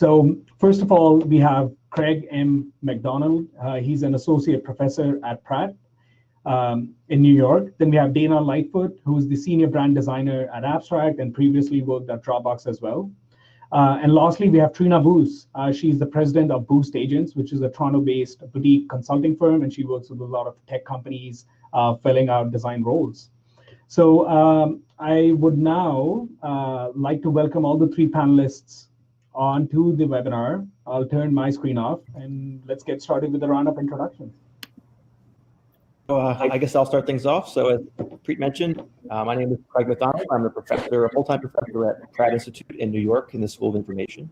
So first of all, we have Craig M. MacDonald. He's an associate professor at Pratt in New York. Then we have Daina Lightfoot, who's the senior brand designer at Abstract and previously worked at Dropbox as well. And lastly, we have Trina. She's the president of Boost Agents, which is a Toronto-based boutique consulting firm, and she works with a lot of tech companies filling out design roles. So I would now like to welcome all the three panelists onto the webinar. I'll turn my screen off and let's get started with a round of introductions. I guess I'll start things off. So as Preet mentioned, my name is Craig MacDonald. I'm a full-time professor at Pratt Institute in New York in the School of Information.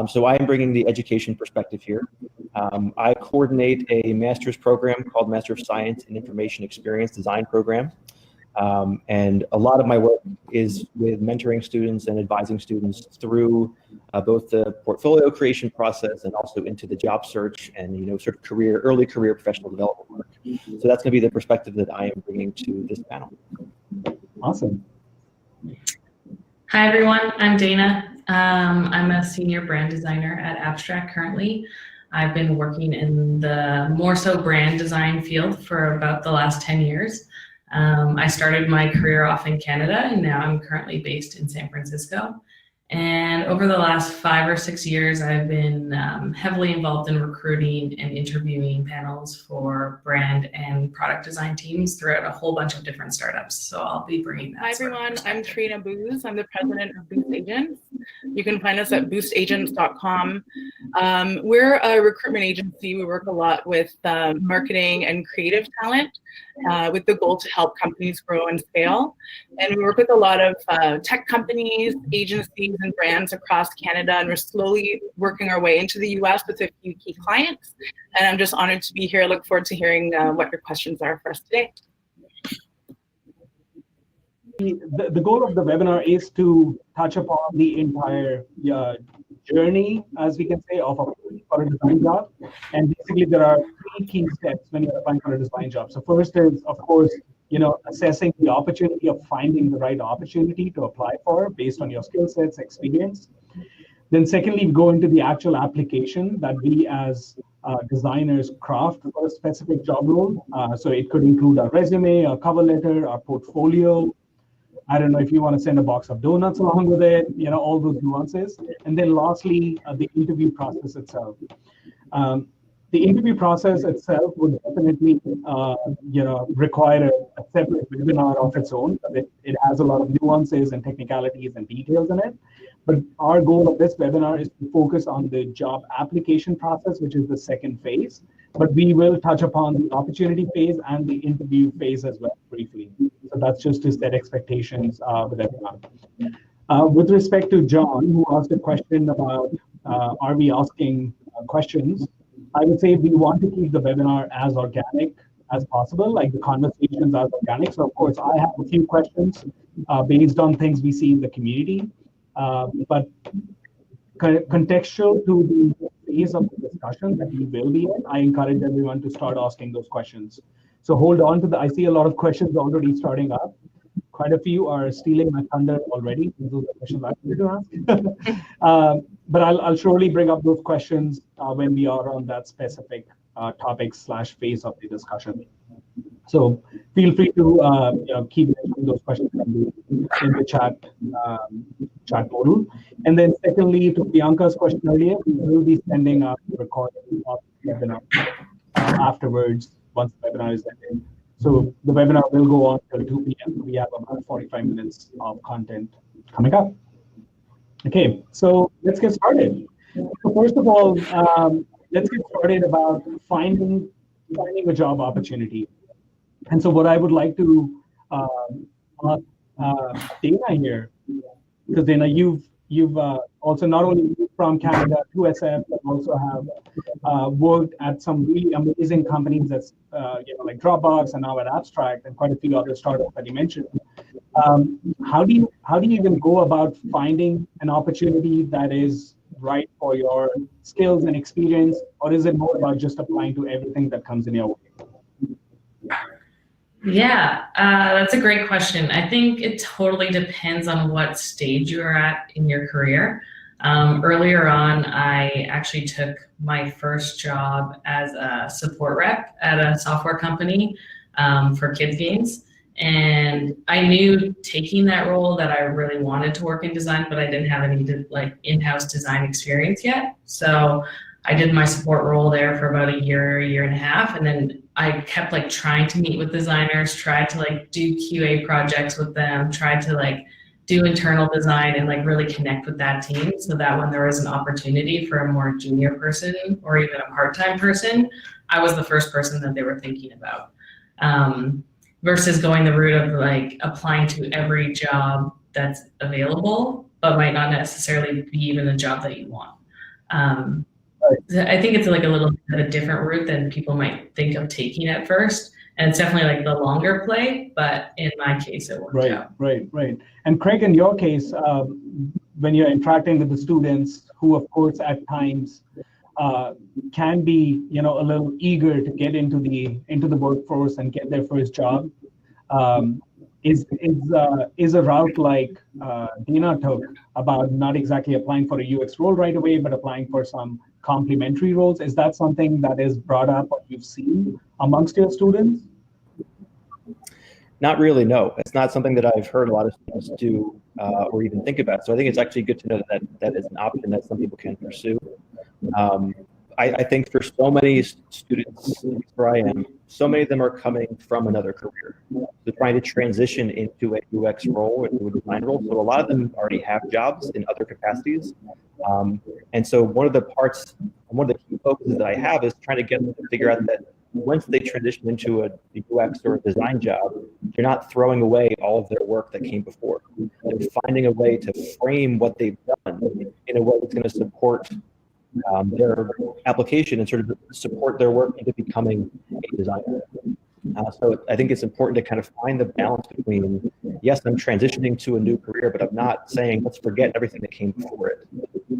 So I am bringing the education perspective here. I coordinate a master's program called Master of Science in Information Experience Design program. And a lot of my work is with mentoring students and advising students through both the portfolio creation process and also into the job search and sort of early career professional development work. So that's going to be the perspective that I am bringing to this panel. Awesome. Hi everyone, I'm Daina. I'm a senior brand designer at Abstract currently. I've been working in the more so brand design field for about the last 10 years. I started my career off in Canada and now I'm currently based in San Francisco. And over the last 5 or 6 years, I've been heavily involved in recruiting and interviewing panels for brand and product design teams throughout a whole bunch of different startups. So I'll be bringing that. Hi everyone, I'm Trina. I'm the president of Boost Agents. You can find us at boostagents.com. We're a recruitment agency. We work a lot with marketing and creative talent with the goal to help companies grow and scale. And we work with a lot of tech companies, agencies, and brands across Canada, and we're slowly working our way into the US with a few key clients. And I'm just honored to be here. I look forward to hearing what your questions are for us today. The goal of the webinar is to touch upon the entire journey, as we can say, of for a design job. And basically, there are 3 key steps when you're applying for a design job. So first is, of course, assessing the opportunity of finding the right opportunity to apply for based on your skill sets, experience. Then secondly, we go into the actual application that we as designers craft for a specific job role. So it could include our resume, our cover letter, our portfolio. I don't know if you want to send a box of donuts along with it, all those nuances. And then lastly, the interview process itself. The interview process itself would definitely, require a separate webinar of its own. It has a lot of nuances and technicalities and details in it. But our goal of this webinar is to focus on the job application process, which is the second phase. But we will touch upon the opportunity phase and the interview phase as well briefly. So that's just to set expectations with everyone. With respect to John, who asked a question about are we asking questions, I would say we want to keep the webinar as organic as possible, like the conversations as organic. So of course, I have a few questions based on things we see in the community, but contextual to the phase of the discussion that we will be in, I encourage everyone to start asking those questions. So hold on to I see a lot of questions already starting up. Quite a few are stealing my thunder already. Those are questions I wanted to ask. But I'll surely bring up those questions when we are on that specific topic/phase of the discussion. So feel free to keep those questions in the chat portal. And then secondly, to Bianca's question earlier, we will be sending out the recording of the webinar afterwards once the webinar is ended. So the webinar will go on till 2 p.m. We have about 45 minutes of content coming up. Okay, so let's get started. So first of all, let's get started about finding a job opportunity. And so what I would like to ask Daina here, because Daina, you've also not only moved from Canada to SF, but also have worked at some really amazing companies that's like Dropbox and now at Abstract and quite a few other startups that you mentioned. How do you even go about finding an opportunity that is right for your skills and experience, or is it more about just applying to everything that comes in your way? Yeah, that's a great question. I think it totally depends on what stage you're at in your career. Earlier on, I actually took my first job as a support rep at a software company for kids games. And I knew taking that role that I really wanted to work in design, but I didn't have any like in-house design experience yet. So I did my support role there for about a year and a half. And then I kept like trying to meet with designers, tried to like do QA projects with them, tried to like do internal design and like really connect with that team so that when there was an opportunity for a more junior person or even a part-time person, I was the first person that they were thinking about. Versus going the route of like applying to every job that's available, but might not necessarily be even a job that you want. I think it's like a little bit of a different route than people might think of taking at first. And it's definitely like the longer play, but in my case, it worked out. Right. And Craig, in your case, when you're interacting with the students who, of course, at times can be, a little eager to get into the workforce and get their first job, is a route like Daina took about not exactly applying for a UX role right away, but applying for some complementary roles. Is that something that is brought up or you've seen amongst your students? Not really, no. It's not something that I've heard a lot of students do or even think about. So I think it's actually good to know that that is an option that some people can pursue. I think for so many students where I am, so many of them are coming from another career. They're trying to transition into a UX role or into a design role. So a lot of them already have jobs in other capacities. And so one of the key focuses that I have is trying to get them to figure out that once they transition into a UX or a design job, they're not throwing away all of their work that came before. They're finding a way to frame what they've done in a way that's going to support their application and sort of support their work into becoming a designer. So I think it's important to kind of find the balance between, yes, I'm transitioning to a new career, but I'm not saying let's forget everything that came before it,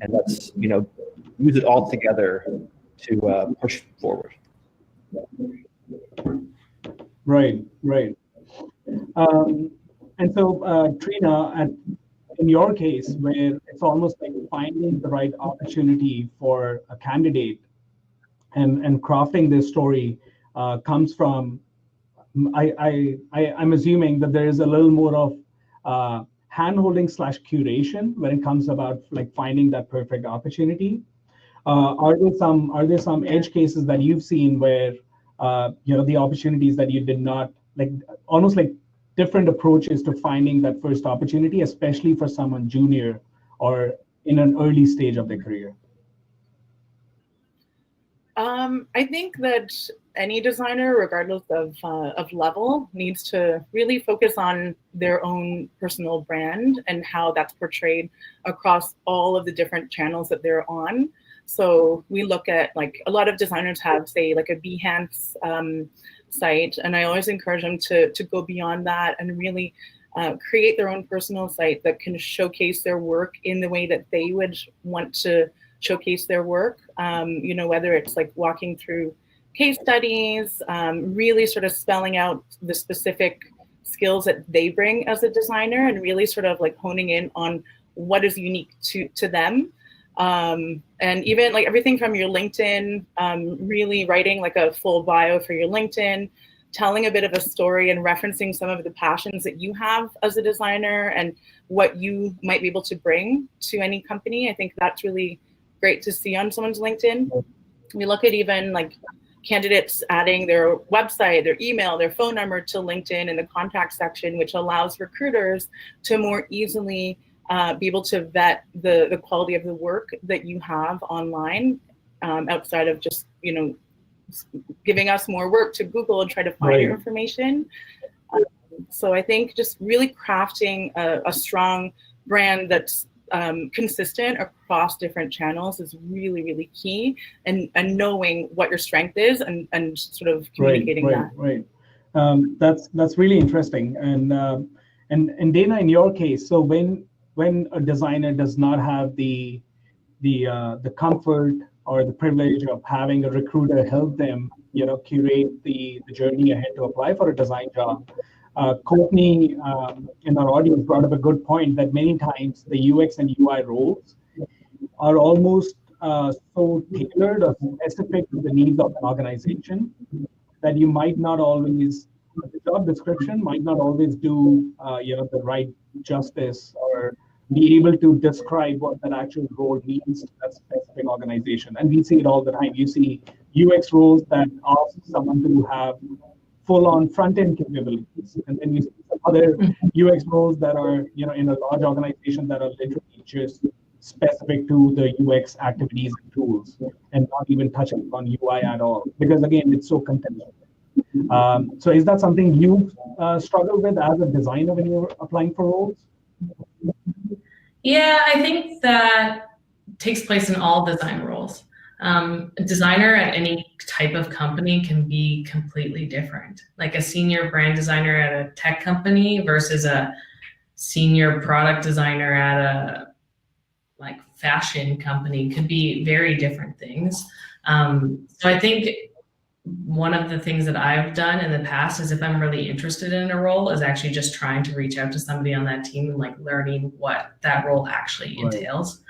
and let's use it all together to push forward. Right. And so, Trina, in your case, where it's almost like finding the right opportunity for a candidate and crafting this story comes from, I'm assuming that there is a little more of hand-holding / curation when it comes about like finding that perfect opportunity. Are there some edge cases that you've seen where the opportunities that you did not like, almost like different approaches to finding that first opportunity, especially for someone junior or in an early stage of their career? I think that any designer, regardless of level, needs to really focus on their own personal brand and how that's portrayed across all of the different channels that they're on. So we look at, like, a lot of designers have, say, like a Behance site, and I always encourage them to go beyond that and really create their own personal site that can showcase their work in the way that they would want to showcase their work. Whether it's like walking through case studies, really sort of spelling out the specific skills that they bring as a designer and really sort of like honing in on what is unique to them. And even like everything from your LinkedIn, really writing like a full bio for your LinkedIn, telling a bit of a story and referencing some of the passions that you have as a designer and what you might be able to bring to any company. I think that's really great to see on someone's LinkedIn. We look at even like candidates adding their website, their email, their phone number to LinkedIn in the contact section, which allows recruiters to more easily be able to vet the quality of the work that you have online, outside of just, giving us more work to Google and try to find your information. So I think just really crafting a strong brand that's consistent across different channels is really, really key, and knowing what your strength is and sort of communicating that. Right. That's really interesting. And Daina, in your case, so when a designer does not have the comfort or the privilege of having a recruiter help them, curate the journey ahead to apply for a design job, Courtney in our audience brought up a good point that many times the UX and UI roles are almost so tailored or specific to the needs of an organization that you might not always, the job description might not always do the right justice or be able to describe what that actual role means to that specific organization. And we see it all the time. You see UX roles that ask someone to have full-on front-end capabilities, and then you see some other UX roles that are, in a large organization that are literally just specific to the UX activities and tools, and not even touching on UI at all, because again, it's so contextual. So is that something you struggle with as a designer when you're applying for roles? Yeah, I think that takes place in all design roles. A designer at any type of company can be completely different. Like a senior brand designer at a tech company versus a senior product designer at a fashion company could be very different things. So I think one of the things that I've done in the past is if I'm really interested in a role is actually just trying to reach out to somebody on that team and learning what that role actually entails.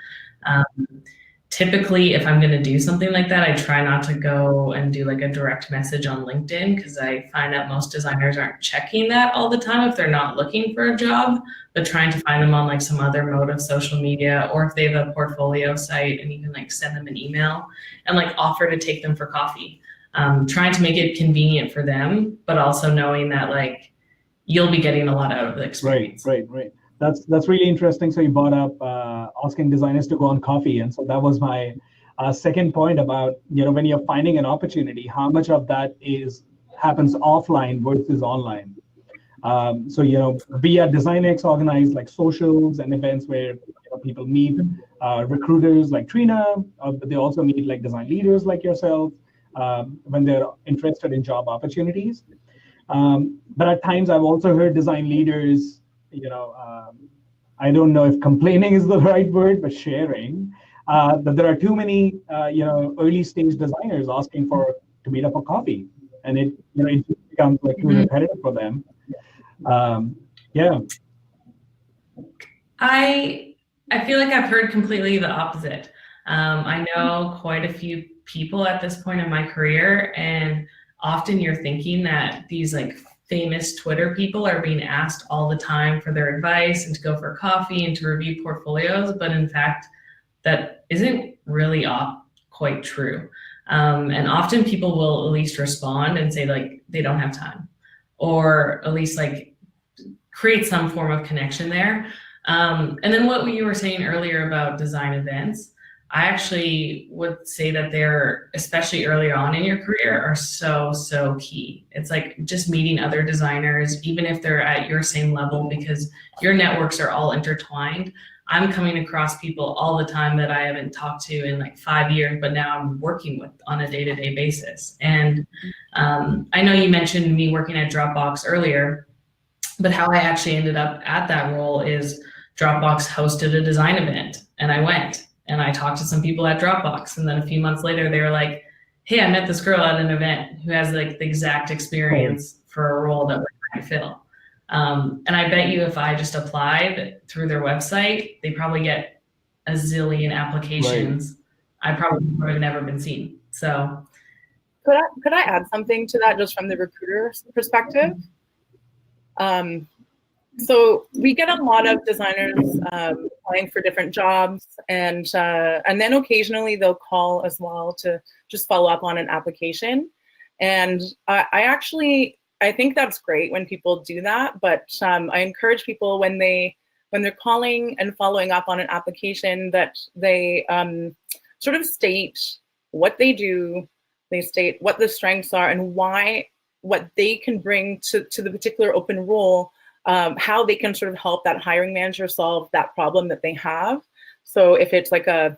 Typically, if I'm going to do something like that, I try not to go and do a direct message on LinkedIn, because I find that most designers aren't checking that all the time if they're not looking for a job, but trying to find them on some other mode of social media, or if they have a portfolio site, and you can send them an email and offer to take them for coffee. Trying to make it convenient for them, but also knowing that you'll be getting a lot out of the experience. Right. That's really interesting. So you brought up asking designers to go on coffee, and so that was my second point about when you're finding an opportunity, how much of that happens offline versus online. So we at DesignX organize socials and events where people meet recruiters like Trina. They also meet design leaders like yourself when they're interested in job opportunities. But at times I've also heard design leaders, I don't know if complaining is the right word, but sharing that there are too many, early stage designers asking to meet up for coffee, and it becomes too repetitive for them. I feel like I've heard completely the opposite. I know quite a few people at this point in my career, and often you're thinking that these famous Twitter people are being asked all the time for their advice and to go for coffee and to review portfolios, but in fact, that isn't really quite true. And often people will at least respond and say they don't have time, or at least create some form of connection there. And then what you were saying earlier about design events, I actually would say that they're, especially early on in your career, are so key. It's just meeting other designers, even if they're at your same level, because your networks are all intertwined. I'm coming across people all the time that I haven't talked to in 5 years, but now I'm working with on a day-to-day basis. And I know you mentioned me working at Dropbox earlier, but how I actually ended up at that role is Dropbox hosted a design event, and I went. And I talked to some people at Dropbox, and then a few months later, they were like, "Hey, I met this girl at an event who has the exact experience for a role that we're trying to fill." And I bet you if I just applied through their website, they probably get a zillion applications. I probably would have never been seen. So, could I add something to that, just from the recruiter's perspective? So we get a lot of designers applying for different jobs, and then occasionally they'll call as well to just follow up on an application. And I think that's great when people do that, but I encourage people when they're calling and following up on an application that they sort of state what they do, they state what the strengths are and what they can bring to the particular open role. How they can sort of help that hiring manager solve that problem that they have. So if it's a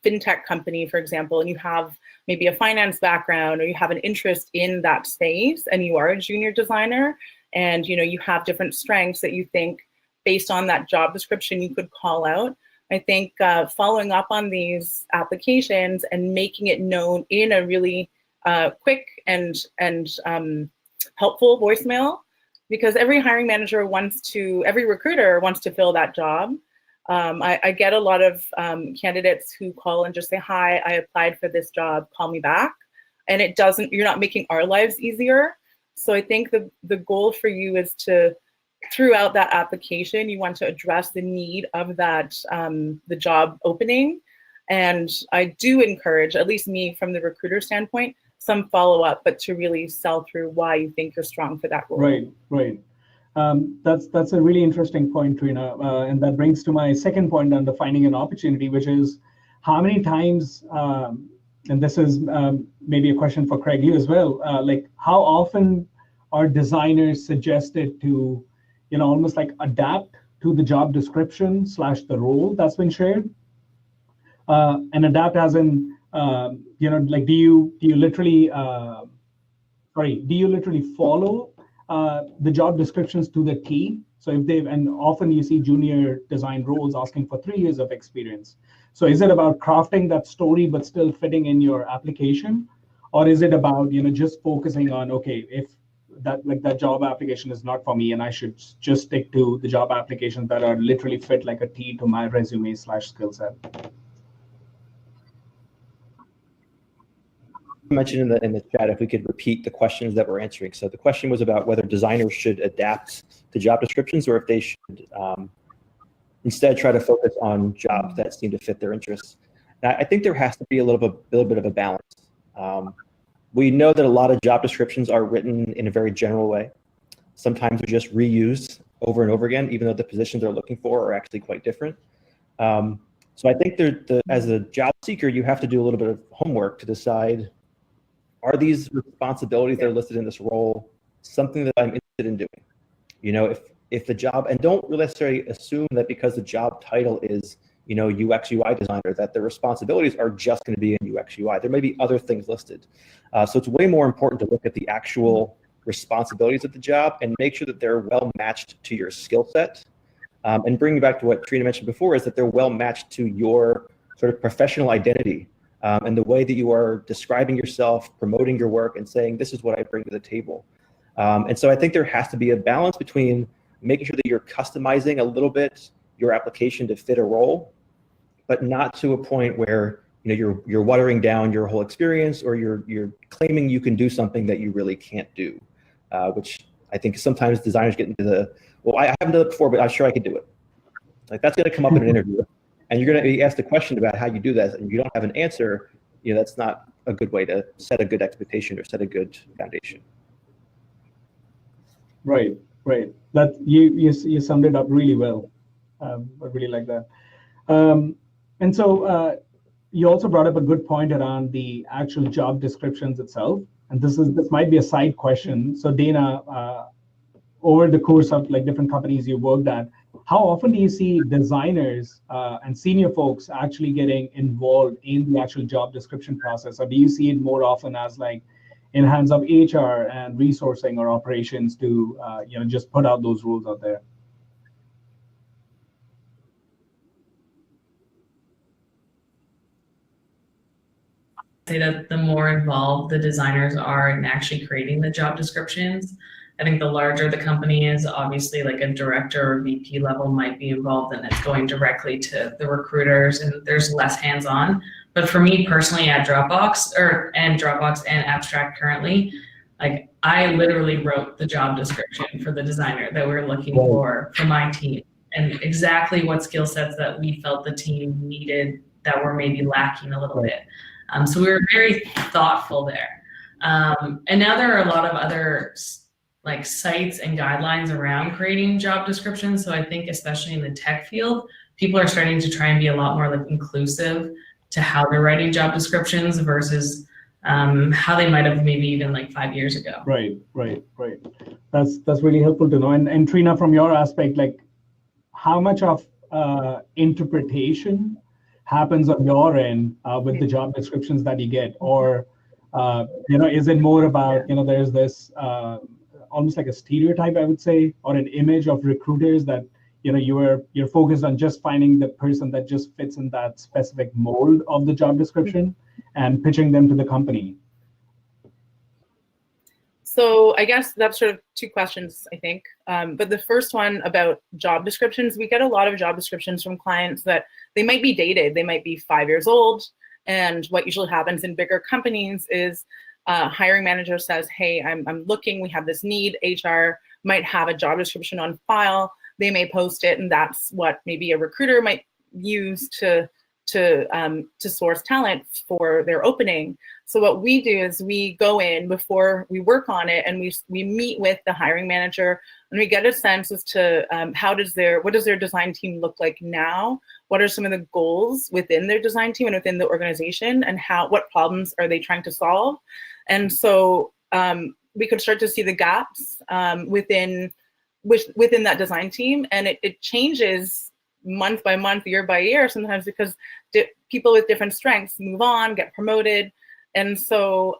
fintech company, for example, and you have maybe a finance background, or you have an interest in that space, and you are a junior designer, and you have different strengths that you think based on that job description you could call out. I think following up on these applications and making it known in a really quick and helpful voicemail, because every recruiter wants to fill that job. I get a lot of candidates who call and just say, hi, I applied for this job, call me back. And you're not making our lives easier. So I think the goal for you is to, throughout that application, you want to address the need of that, the job opening. And I do encourage, at least me from the recruiter standpoint, some follow-up, but to really sell through why you think you're strong for that role. Right. That's a really interesting point, Trina. And that brings to my second point on finding an opportunity, which is how many times, and this is maybe a question for Craig, you as well, like how often are designers suggested to, almost like adapt to the job description / the role that's been shared? And adapt as in, like do you literally follow the job descriptions to the T? So and often you see junior design roles asking for 3 years of experience. So is it about crafting that story but still fitting in your application? Or is it about, just focusing on, okay, if that job application is not for me and I should just stick to the job applications that are literally fit like a T to my resume / skill set? Mentioned in the chat if we could repeat the questions that we're answering. So the question was about whether designers should adapt to job descriptions or if they should instead try to focus on jobs that seem to fit their interests. Now, I think there has to be a little bit of a balance. We know that a lot of job descriptions are written in a very general way. Sometimes they're just reused over and over again, even though the positions they're looking for are actually quite different. So I think as a job seeker, you have to do a little bit of homework to decide, are these responsibilities that are listed in this role something that I'm interested in doing? If the job, and don't necessarily assume that because the job title is, UX UI designer, that the responsibilities are just going to be in UX UI. There may be other things listed. So it's way more important to look at the actual responsibilities of the job and make sure that they're well matched to your skill set. And bringing back to what Trina mentioned before is that they're well matched to your sort of professional identity. And the way that you are describing yourself, promoting your work, and saying, this is what I bring to the table. And so I think there has to be a balance between making sure that you're customizing a little bit your application to fit a role, but not to a point where you're watering down your whole experience, or you're claiming you can do something that you really can't do, which I think sometimes designers get into well, I haven't done it before, but I'm sure I could do it. Like that's going to come up in an interview. And you're going to be asked a question about how you do that, and you don't have an answer. That's not a good way to set a good expectation or set a good foundation. Right. That you summed it up really well. I really like that. And so you also brought up a good point around the actual job descriptions itself. And this might be a side question. So Daina, over the course of like different companies you worked at, how often do you see designers and senior folks actually getting involved in the actual job description process? Or do you see it more often as like in hands of HR and resourcing or operations to just put out those rules out there? Say that the more involved the designers are in actually creating the job descriptions, I think the larger the company is, obviously like a director or VP level might be involved, and it's going directly to the recruiters and there's less hands-on. But for me personally at Dropbox and Abstract currently, like I literally wrote the job description for the designer that we're looking for my team, and exactly what skill sets that we felt the team needed that were maybe lacking a little bit. So we were very thoughtful there. And now there are a lot of other like sites and guidelines around creating job descriptions. So I think especially in the tech field, people are starting to try and be a lot more like inclusive to how they're writing job descriptions versus how they might have maybe even like 5 years ago. Right. That's really helpful to know. And Trina, from your aspect, like how much of interpretation happens on your end with the job descriptions that you get, or is it more about there's this almost like a stereotype, I would say, or an image of recruiters that you're focused on just finding the person that just fits in that specific mold of the job description and pitching them to the company? So I guess that's sort of two questions, I think. But the first one about job descriptions, we get a lot of job descriptions from clients that they might be dated. They might be 5 years old. And what usually happens in bigger companies is hiring manager says, hey, I'm looking, we have this need. HR might have a job description on file. They may post it, and that's what maybe a recruiter might use to source talent for their opening. So what we do is we go in before we work on it, and we meet with the hiring manager, and we get a sense as to what does their design team look like now? What are some of the goals within their design team and within the organization, and what problems are they trying to solve? And so we could start to see the gaps within that design team, and it changes month by month, year by year, sometimes because people with different strengths move on, get promoted. And so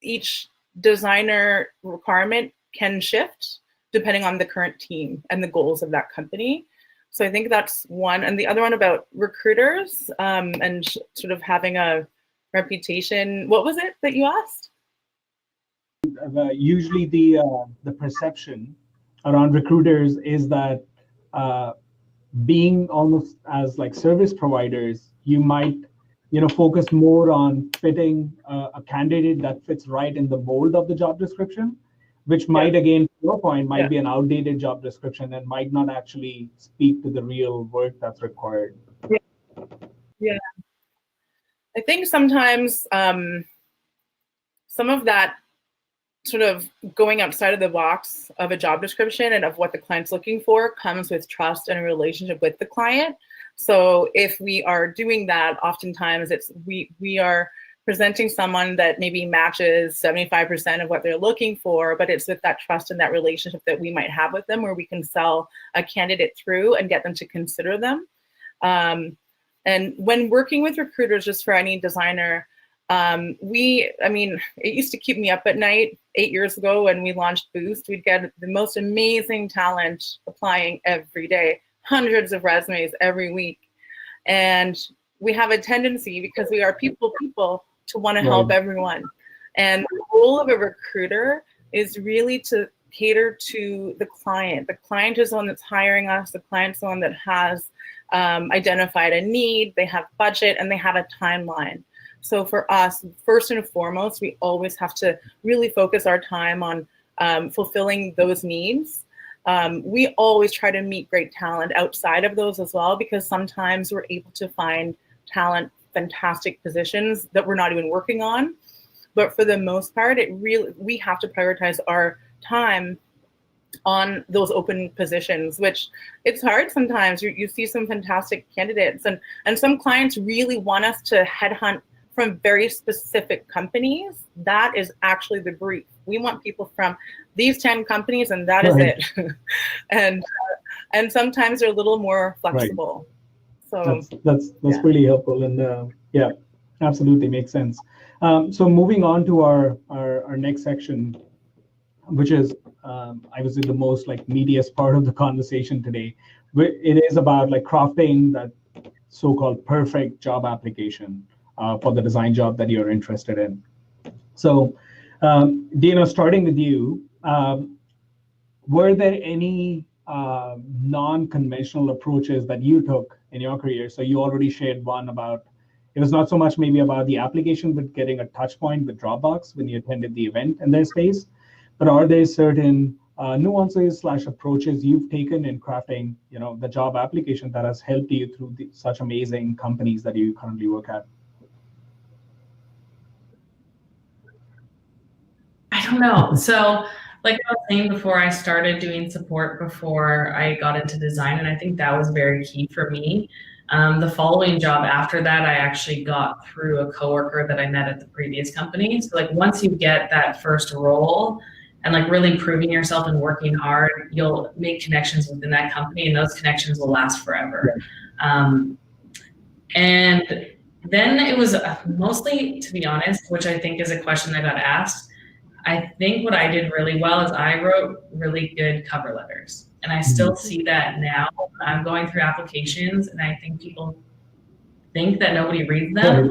each designer requirement can shift depending on the current team and the goals of that company. So I think that's one. And the other one about recruiters and sort of having a reputation. What was it that you asked? Usually the perception around recruiters is that being almost as like service providers, you might focus more on fitting a candidate that fits right in the mold of the job description, which might, again, to your point, might be an outdated job description and might not actually speak to the real work that's required. Yeah. I think sometimes some of that sort of going outside of the box of a job description and of what the client's looking for comes with trust and a relationship with the client. So if we are doing that, oftentimes we are presenting someone that maybe matches 75% of what they're looking for, but it's with that trust and that relationship that we might have with them where we can sell a candidate through and get them to consider them. And when working with recruiters, just for any designer, it used to keep me up at night 8 years ago when we launched Boost. We'd get the most amazing talent applying every day, hundreds of resumes every week. And we have a tendency, because we are people, to want to help everyone. And the role of a recruiter is really to cater to the client. The client is the one that's hiring us. The client's the one that has identified a need, they have budget, and they have a timeline. So for us, first and foremost, we always have to really focus our time on fulfilling those needs. We always try to meet great talent outside of those as well, because sometimes we're able to find talent, fantastic positions that we're not even working on. But for the most part, we have to prioritize our time on those open positions, which it's hard sometimes. You see some fantastic candidates, and some clients really want us to headhunt from very specific companies. That is actually the brief. We want people from these 10 companies, and that is it. And sometimes they're a little more flexible. So that's really helpful, and yeah, absolutely makes sense. So moving on to our next section, which is I would say the most meatiest part of the conversation today. It is about crafting that so-called perfect job application for the design job that you're interested in. So, Daina, starting with you, were there any non-conventional approaches that you took in your career? So you already shared one about, it was not so much maybe about the application, but getting a touch point with Dropbox when you attended the event in their space. But are there certain nuances / approaches you've taken in crafting, the job application that has helped you through such amazing companies that you currently work at? I don't know. So like I was saying before, I started doing support before I got into design, and I think that was very key for me. The following job after that, I actually got through a coworker that I met at the previous company. So once you get that first role and really proving yourself and working hard, you'll make connections within that company, and those connections will last forever. And then it was mostly, to be honest, which I think is a question I got asked, I think what I did really well is I wrote really good cover letters. And I still see that now when I'm going through applications, and I think people think that nobody reads them.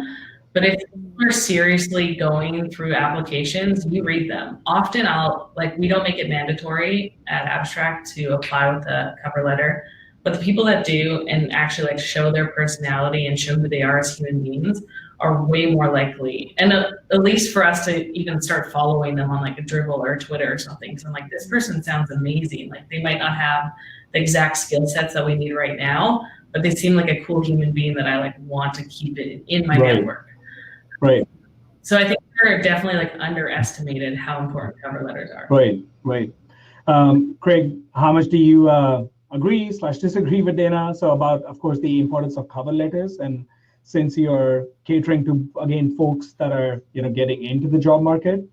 But if you're seriously going through applications, you read them. Often we don't make it mandatory at Abstract to apply with a cover letter, but the people that do and actually like show their personality and show who they are as human beings are way more likely. And at least for us to even start following them on like a Dribbble or Twitter or something. So I'm like, this person sounds amazing. Like they might not have the exact skill sets that we need right now, but they seem like a cool human being that I like want to keep it in my network. Right. So I think they're definitely like underestimated how important cover letters are. Right. Craig, how much do you agree/disagree with Daina? So about, of course, the importance of cover letters, and since you're catering to, again, folks that are, getting into the job market,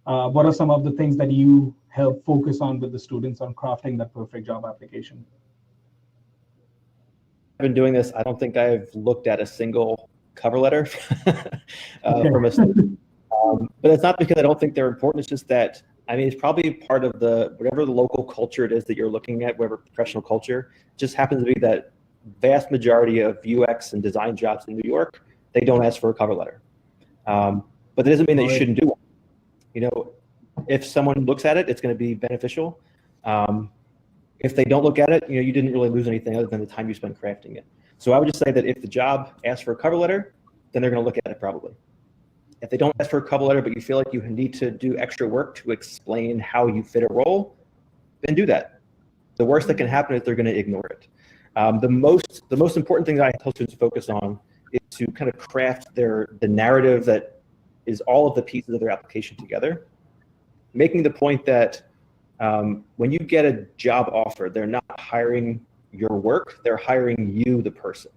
what are some of the things that you help focus on with the students on crafting that perfect job application? I've been doing this. I don't think I've looked at a single cover letter from a student. But it's not because I don't think they're important. It's just that, it's probably part of whatever the local culture it is that you're looking at, whatever professional culture, just happens to be that vast majority of UX and design jobs in New York, they don't ask for a cover letter. But that doesn't mean that you shouldn't do one. If someone looks at it, it's going to be beneficial. If they don't look at it, you didn't really lose anything other than the time you spent crafting it. So I would just say that if the job asks for a cover letter, then they're going to look at it probably. If they don't ask for a cover letter, but you feel like you need to do extra work to explain how you fit a role, then do that. The worst that can happen is they're going to ignore it. The most important thing that I tell students to focus on is to kind of craft the narrative that is all of the pieces of their application together, making the point that when you get a job offer, they're not hiring your work, they're hiring you, the person.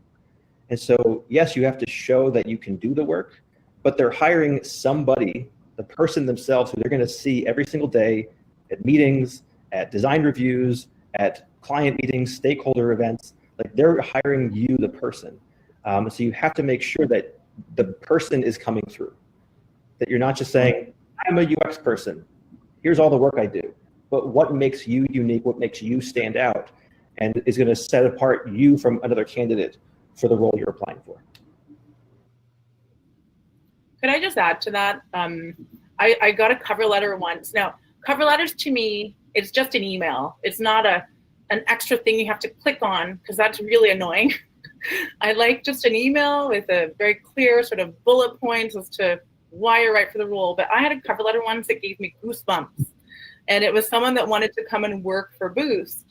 And so, yes, you have to show that you can do the work, but they're hiring somebody, the person themselves, who they're going to see every single day at meetings, at design reviews, at client meetings, stakeholder events. Like, they're hiring you, the person. So you have to make sure that the person is coming through, that you're not just saying, I'm a UX person, here's all the work I do, but what makes you unique, what makes you stand out, and is going to set apart you from another candidate for the role you're applying for. Could I just add to that? I got a cover letter once. Now, cover letters to me, it's just an email. It's not an extra thing you have to click on, because that's really annoying. I like just an email with a very clear sort of bullet points as to why you're right for the role. But I had a cover letter once that gave me goosebumps. And it was someone that wanted to come and work for Boost.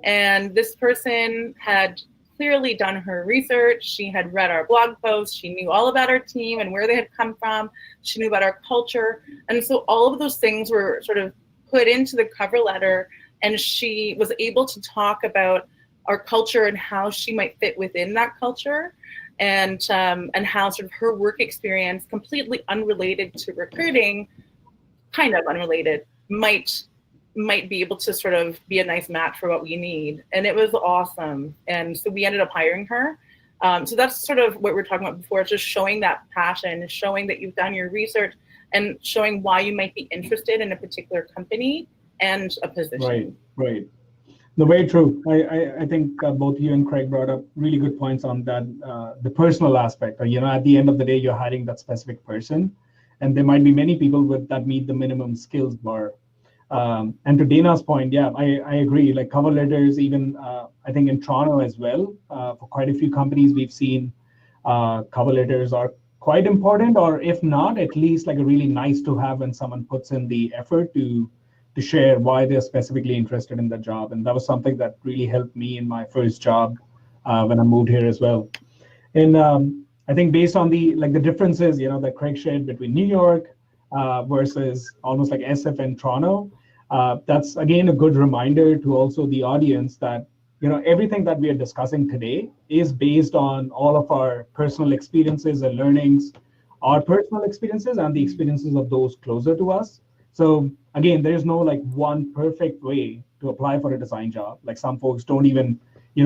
And this person had clearly done her research. She had read our blog posts. She knew all about our team and where they had come from. She knew about our culture. And so all of those things were sort of put into the cover letter. And she was able to talk about our culture and how she might fit within that culture, and how sort of her work experience, completely unrelated to recruiting, kind of unrelated, might be able to sort of be a nice match for what we need. And it was awesome. And so we ended up hiring her. So that's sort of what we were talking about before, just showing that passion, showing that you've done your research, and showing why you might be interested in a particular company and a position. Right. No, very true. I think both you and Craig brought up really good points on that, the personal aspect. At the end of the day, you're hiring that specific person, and there might be many people that meet the minimum skills bar. And to Daina's point, yeah, I agree. Like cover letters, even I think in Toronto as well, for quite a few companies, we've seen cover letters are quite important, or if not, at least like a really nice to have when someone puts in the effort to share why they're specifically interested in the job. And that was something that really helped me in my first job when I moved here as well. And I think based on the differences, that Craig shared between New York versus almost like SF and Toronto, that's again a good reminder to also the audience that everything that we are discussing today is based on all of our personal experiences and learnings, our personal experiences and the experiences of those closer to us. So again, there is no like one perfect way to apply for a design job. Like some folks don't even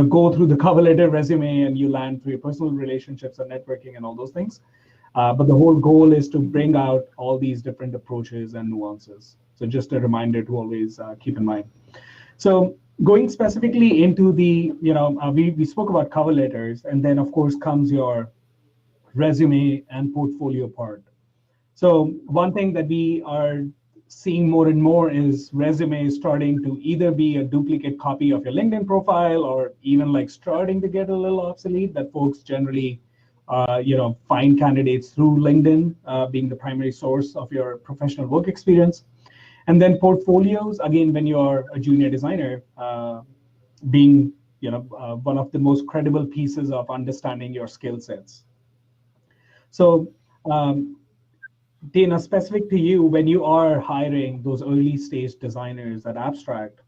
go through the cover letter resume and you land through your personal relationships and networking and all those things. But the whole goal is to bring out all these different approaches and nuances. So just a reminder to always keep in mind. So going specifically into the, we spoke about cover letters, and then of course comes your resume and portfolio part. So one thing that we are seeing more and more is resumes starting to either be a duplicate copy of your LinkedIn profile, or even like starting to get a little obsolete, that folks generally find candidates through LinkedIn being the primary source of your professional work experience. And then portfolios, again, when you're a junior designer, being one of the most credible pieces of understanding your skill sets. So Daina, specific to you, when you are hiring those early stage designers at Abstract,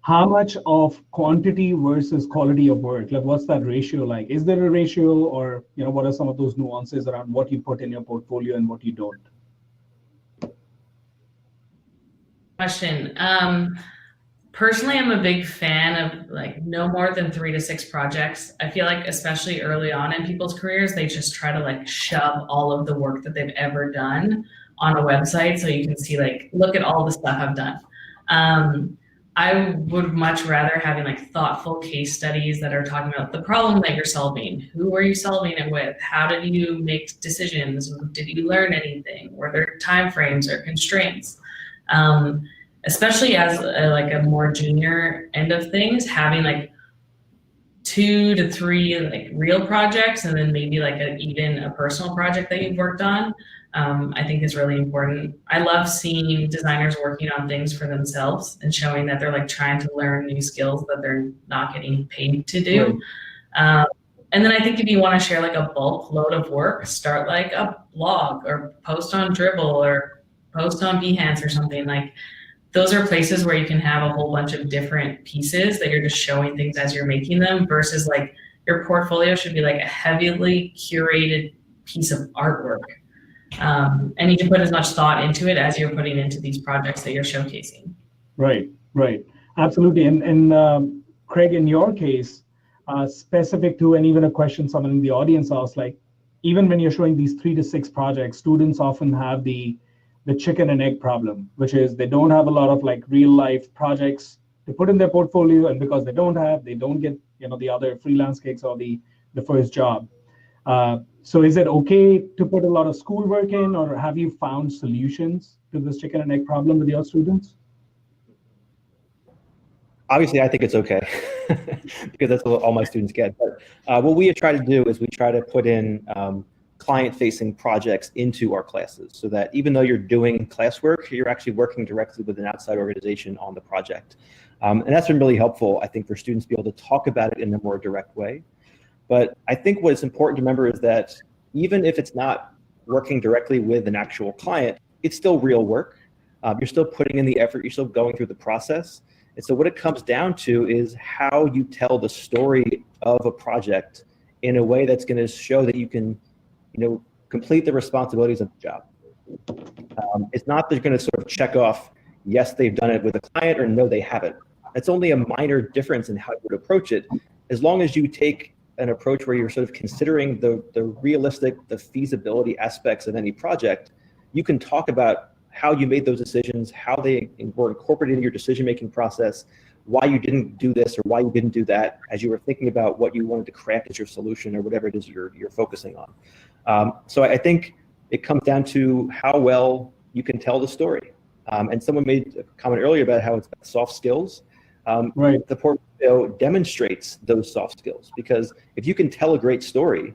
how much of quantity versus quality of work? Like, what's that ratio like? Is there a ratio, or what are some of those nuances around what you put in your portfolio and what you don't? Question. Personally, I'm a big fan of like no more than 3 to 6 projects. I feel like especially early on in people's careers, they just try to like shove all of the work that they've ever done on a website so you can see like, look at all the stuff I've done. I would much rather having like thoughtful case studies that are talking about the problem that you're solving. Who are you solving it with? How did you make decisions? Did you learn anything? Were there timeframes or constraints? Especially as a more junior end of things, having like 2 to 3 like real projects, and then maybe like even a personal project that you've worked on, I think is really important. I love seeing designers working on things for themselves and showing that they're like trying to learn new skills that they're not getting paid to do. Right. And then I think if you want to share like a bulk load of work, start like a blog or post on Dribbble or post on Behance or something. Like, those are places where you can have a whole bunch of different pieces that you're just showing things as you're making them, versus like your portfolio should be like a heavily curated piece of artwork. And you can put as much thought into it as you're putting into these projects that you're showcasing. Right, absolutely. And Craig, in your case, specific to, and even a question someone in the audience asked, like, even when you're showing these 3 to 6 projects, students often have the chicken and egg problem, which is they don't have a lot of like real life projects to put in their portfolio, and because they don't get the other freelance gigs or the first job. So is it okay to put a lot of schoolwork in, or have you found solutions to this chicken and egg problem with your students? Obviously, I think it's okay because that's what all my students get. But what we try to do is we try to put in client-facing projects into our classes, so that even though you're doing classwork, you're actually working directly with an outside organization on the project. And that's been really helpful, I think, for students to be able to talk about it in a more direct way. But I think what's important to remember is that even if it's not working directly with an actual client, it's still real work. You're still putting in the effort, you're still going through the process. And so what it comes down to is how you tell the story of a project in a way that's going to show that you can complete the responsibilities of the job. It's not they're going to sort of check off, yes, they've done it with a client, or no, they haven't. That's only a minor difference in how you would approach it. As long as you take an approach where you're sort of considering the realistic, the feasibility aspects of any project, you can talk about how you made those decisions, how they were incorporated in your decision-making process, why you didn't do this or why you didn't do that as you were thinking about what you wanted to craft as your solution or whatever it is you're focusing on. So I think it comes down to how well you can tell the story. And someone made a comment earlier about how it's about soft skills. Right. The portfolio demonstrates those soft skills, because if you can tell a great story,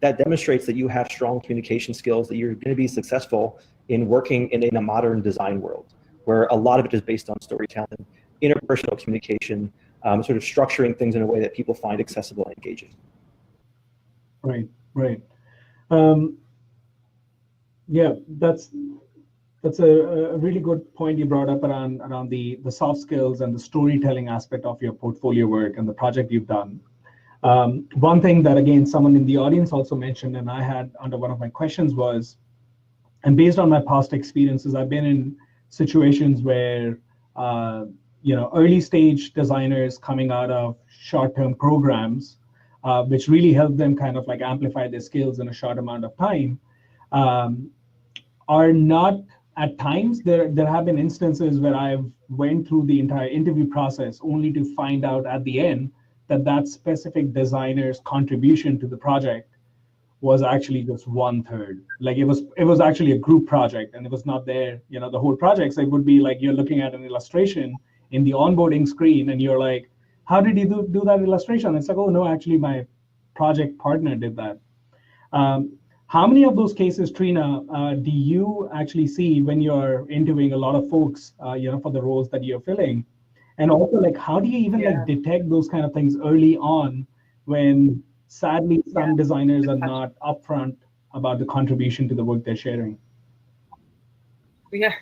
that demonstrates that you have strong communication skills, that you're going to be successful in working in a modern design world, where a lot of it is based on storytelling, interpersonal communication, sort of structuring things in a way that people find accessible and engaging. Right. Yeah, that's a really good point you brought up around the soft skills and the storytelling aspect of your portfolio work and the project you've done. One thing that, again, someone in the audience also mentioned, and I had under one of my questions was, and based on my past experiences, I've been in situations where early stage designers coming out of short-term programs, which really help them kind of like amplify their skills in a short amount of time, are not, at times, there have been instances where I've went through the entire interview process only to find out at the end that specific designer's contribution to the project was actually just 1/3. Like it was actually a group project, and it was not there, the whole project. So it would be like you're looking at an illustration in the onboarding screen, and you're like, how did you do that illustration? It's like, oh no, actually my project partner did that. How many of those cases, Trina, do you actually see when you're interviewing a lot of folks, for the roles that you're filling? And also, like, how do you even like detect those kind of things early on when sadly some designers are not upfront about the contribution to the work they're sharing? Yeah,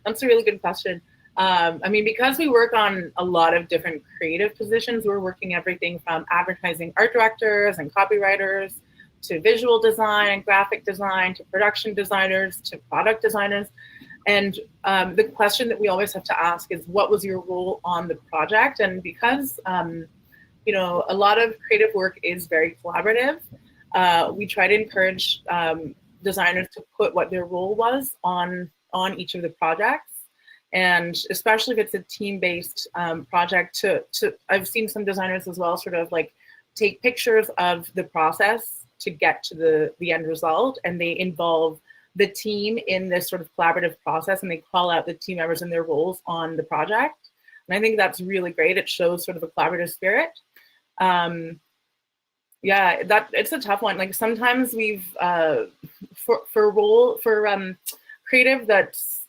that's a really good question. I mean, because we work on a lot of different creative positions, we're working everything from advertising art directors and copywriters to visual design and graphic design to production designers to product designers. And the question that we always have to ask is, what was your role on the project? And because, a lot of creative work is very collaborative, we try to encourage designers to put what their role was on each of the projects. And especially if it's a team-based project, I've seen some designers as well sort of like take pictures of the process to get to the end result, and they involve the team in this sort of collaborative process, and they call out the team members and their roles on the project. And I think that's really great. It shows sort of a collaborative spirit. It's a tough one. Like sometimes we've for creative that's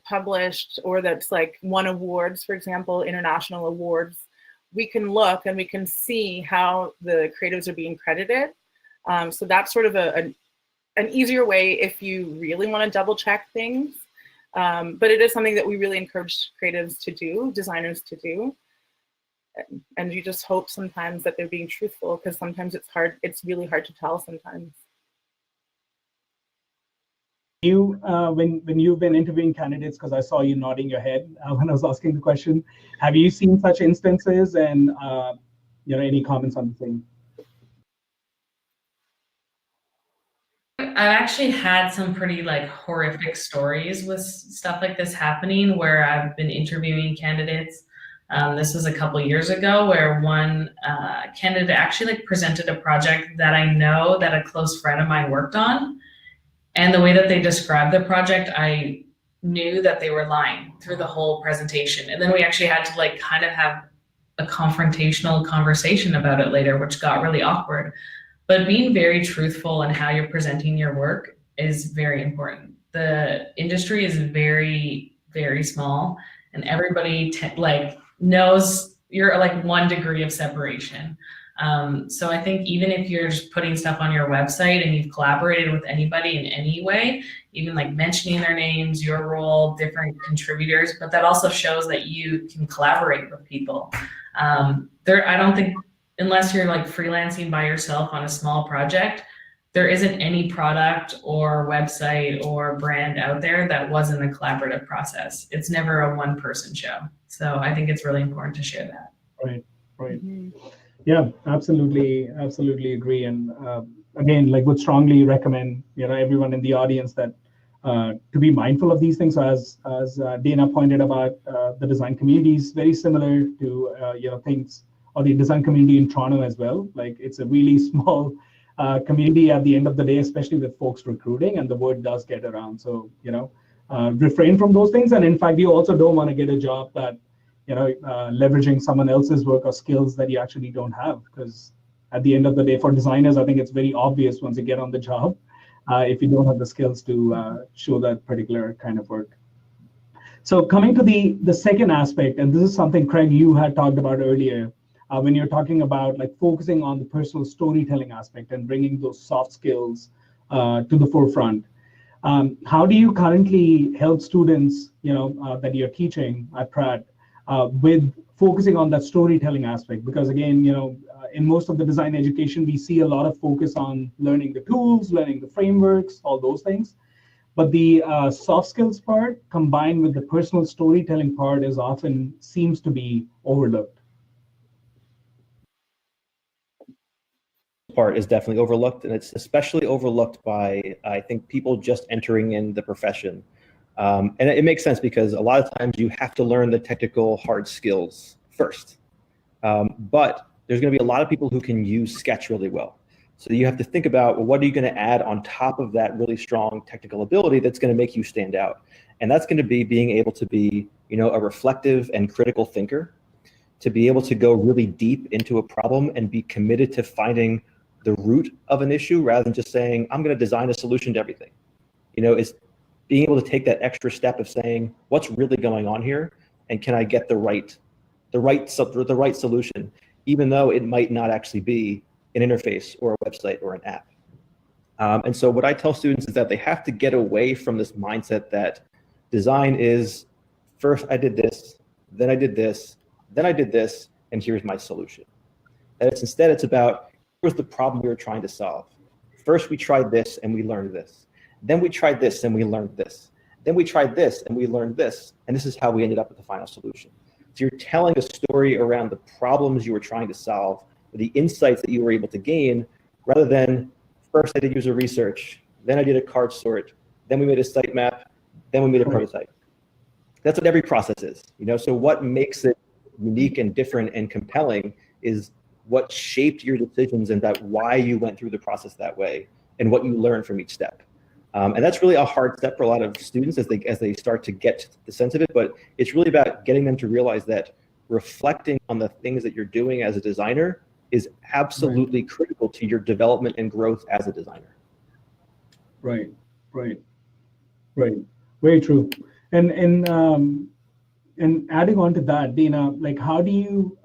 published or that's like won awards, for example, international awards, we can look and we can see how the creatives are being credited. So that's sort of an easier way if you really want to double check things. But it is something that we really encourage creatives to do, designers to do. And you just hope sometimes that they're being truthful, because sometimes it's really hard to tell sometimes. When you've been interviewing candidates, because I saw you nodding your head when I was asking the question, have you seen such instances, and any comments on the thing? I've actually had some pretty like horrific stories with stuff like this happening where I've been interviewing candidates. This was a couple years ago where one candidate actually like presented a project that I know that a close friend of mine worked on. And the way that they described the project, I knew that they were lying through the whole presentation. And then we actually had to like kind of have a confrontational conversation about it later, which got really awkward. But being very truthful in how you're presenting your work is very important. The industry is very, very small, and everybody knows you're like 1 degree of separation. So I think even if you're just putting stuff on your website and you've collaborated with anybody in any way, even like mentioning their names, your role, different contributors, but that also shows that you can collaborate with people. I don't think, unless you're like freelancing by yourself on a small project, there isn't any product or website or brand out there that wasn't a collaborative process. It's never a one-person show. So I think it's really important to share that. Right. Mm-hmm. Yeah, absolutely agree. And again, like would strongly recommend everyone in the audience that to be mindful of these things. So as Daina pointed about, the design community is very similar to things, or the design community in Toronto as well. Like it's a really small community at the end of the day, especially with folks recruiting, and the word does get around. So refrain from those things. And in fact, you also don't want to get a job that leveraging someone else's work or skills that you actually don't have, because at the end of the day, for designers, I think it's very obvious once you get on the job, if you don't have the skills to show that particular kind of work. So coming to the second aspect, and this is something, Craig, you had talked about earlier, when you're talking about like focusing on the personal storytelling aspect and bringing those soft skills to the forefront. How do you currently help students, that you're teaching at Pratt, with focusing on that storytelling aspect? Because again, in most of the design education, we see a lot of focus on learning the tools, learning the frameworks, all those things. But the soft skills part combined with the personal storytelling part seems to be overlooked. Part is definitely overlooked, and it's especially overlooked by, I think, people just entering in the profession. And it makes sense because a lot of times you have to learn the technical hard skills first. But there's going to be a lot of people who can use Sketch really well. So you have to think about, well, what are you going to add on top of that really strong technical ability that's going to make you stand out? And that's going to be being able to be, a reflective and critical thinker, to be able to go really deep into a problem and be committed to finding the root of an issue rather than just saying, I'm going to design a solution to everything. It's being able to take that extra step of saying, what's really going on here? And can I get the right solution, even though it might not actually be an interface or a website or an app. And so what I tell students is that they have to get away from this mindset that design is, first I did this, then I did this, then I did this, and here's my solution. That instead it's about, here's the problem we were trying to solve. First we tried this and we learned this. Then we tried this and we learned this. Then we tried this and we learned this. And this is how we ended up with the final solution. So you're telling a story around the problems you were trying to solve, the insights that you were able to gain, rather than first I did user research, then I did a card sort, then we made a sitemap, then we made a prototype. That's what every process is. So what makes it unique and different and compelling is what shaped your decisions and that why you went through the process that way and what you learned from each step. And that's really a hard step for a lot of students as they start to get the sense of it, but it's really about getting them to realize that reflecting on the things that you're doing as a designer is absolutely critical to your development and growth as a designer. Right. Very true. And adding on to that, Daina, like how do you,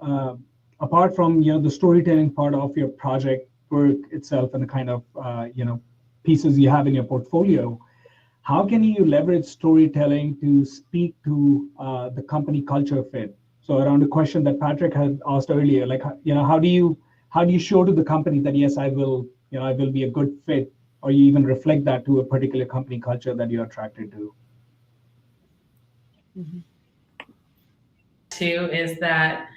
apart from the storytelling part of your project work itself and the kind of pieces you have in your portfolio, how can you leverage storytelling to speak to the company culture fit? So around a question that Patrick had asked earlier, like how do you show to the company that yes, I will be a good fit, or you even reflect that to a particular company culture that you're attracted to? Mm-hmm. Two is that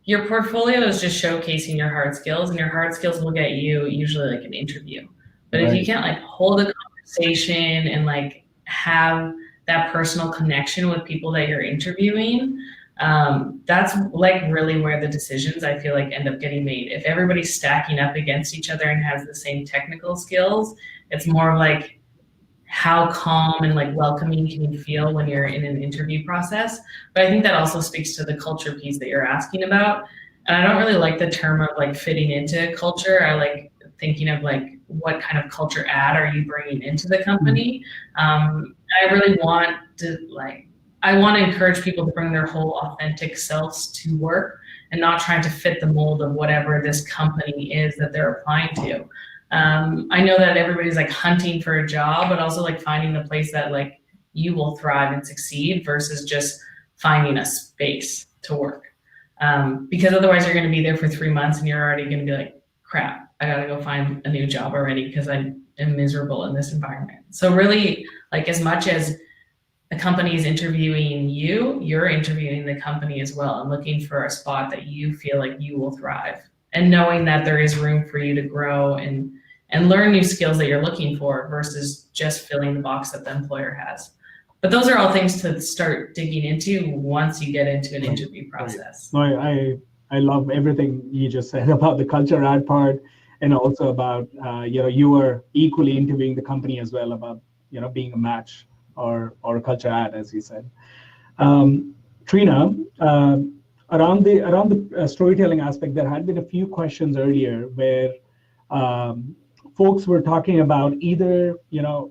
your portfolio is just showcasing your hard skills, and your hard skills will get you usually like an interview. But if you can't like hold a conversation and like have that personal connection with people that you're interviewing, that's like really where the decisions I feel like end up getting made. If everybody's stacking up against each other and has the same technical skills, it's more like how calm and like welcoming can you feel when you're in an interview process. But I think that also speaks to the culture piece that you're asking about. And I don't really like the term of like fitting into culture. I like thinking of like what kind of culture add are you bringing into the company. I really want to encourage people to bring their whole authentic selves to work and not trying to fit the mold of whatever this company is that they're applying to. I know that everybody's like hunting for a job, but also like finding the place that like you will thrive and succeed versus just finding a space to work. Because otherwise you're going to be there for 3 months and you're already going to be like, crap, I got to go find a new job already because I am miserable in this environment. So really, like as much as a company is interviewing you, you're interviewing the company as well and looking for a spot that you feel like you will thrive, and knowing that there is room for you to grow and learn new skills that you're looking for versus just filling the box that the employer has. But those are all things to start digging into once you get into an interview process. No, I love everything you just said about the culture add part, and also about you are equally interviewing the company as well about being a match or a culture add, as you said. Trina, around the storytelling aspect, there had been a few questions earlier where folks were talking about either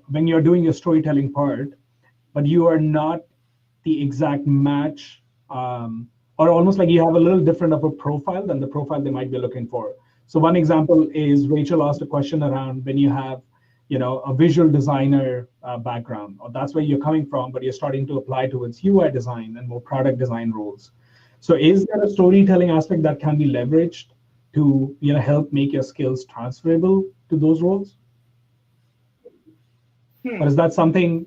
when you're doing your storytelling part, but you are not the exact match, or almost like you have a little different of a profile than the profile they might be looking for. So one example is Rachel asked a question around when you have a visual designer background, or that's where you're coming from, but you're starting to apply towards UI design and more product design roles. So is there a storytelling aspect that can be leveraged to help make your skills transferable to those roles? Or is that something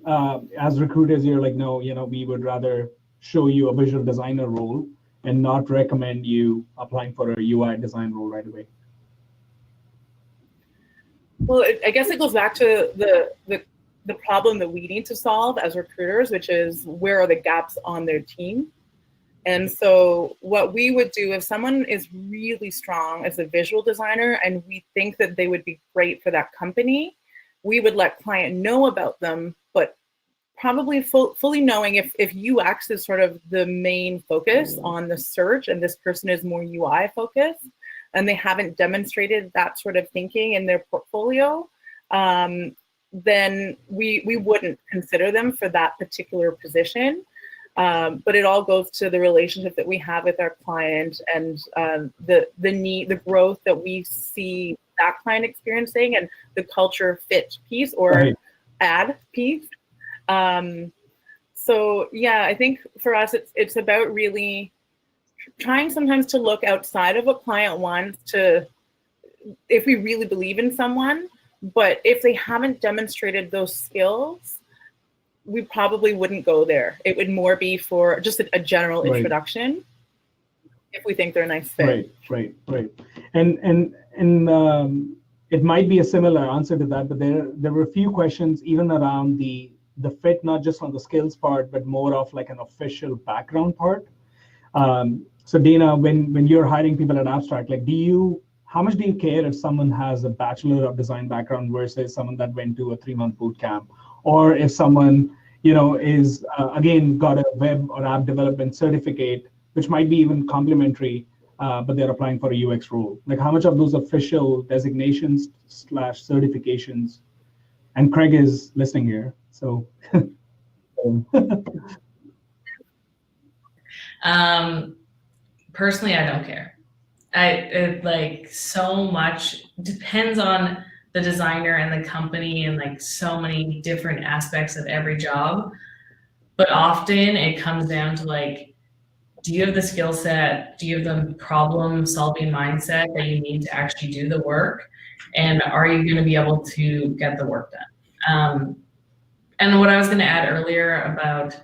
as recruiters you're like, no, we would rather show you a visual designer role and not recommend you applying for a UI design role right away? Well, I guess it goes back to the problem that we need to solve as recruiters, which is where are the gaps on their team? And so what we would do if someone is really strong as a visual designer and we think that they would be great for that company, we would let client know about them, but probably fully knowing if UX is sort of the main focus on the search and this person is more UI focused and they haven't demonstrated that sort of thinking in their portfolio, then we wouldn't consider them for that particular position. But it all goes to the relationship that we have with our client and the need, the growth that we see that client experiencing and the culture fit piece or ad piece. So yeah, I think for us, it's about really trying sometimes to look outside of what client wants to, if we really believe in someone, but if they haven't demonstrated those skills, we probably wouldn't go there. It would more be for just a general introduction if we think they're a nice fit. Right. And it might be a similar answer to that, but there were a few questions even around the fit, not just on the skills part, but more of like an official background part. So Daina, when you're hiring people at Abstract, like how much do you care if someone has a Bachelor of Design background versus someone that went to a 3-month boot camp? Or if someone, is, again, got a web or app development certificate, which might be even complimentary, but they're applying for a UX role. Like how much of those official designations / certifications, and Craig is listening here, so. Personally, I don't care. It like so much depends on the designer and the company and like so many different aspects of every job. But often it comes down to like, do you have the skill set? Do you have the problem solving mindset that you need to actually do the work? And are you going to be able to get the work done? And what I was going to add earlier about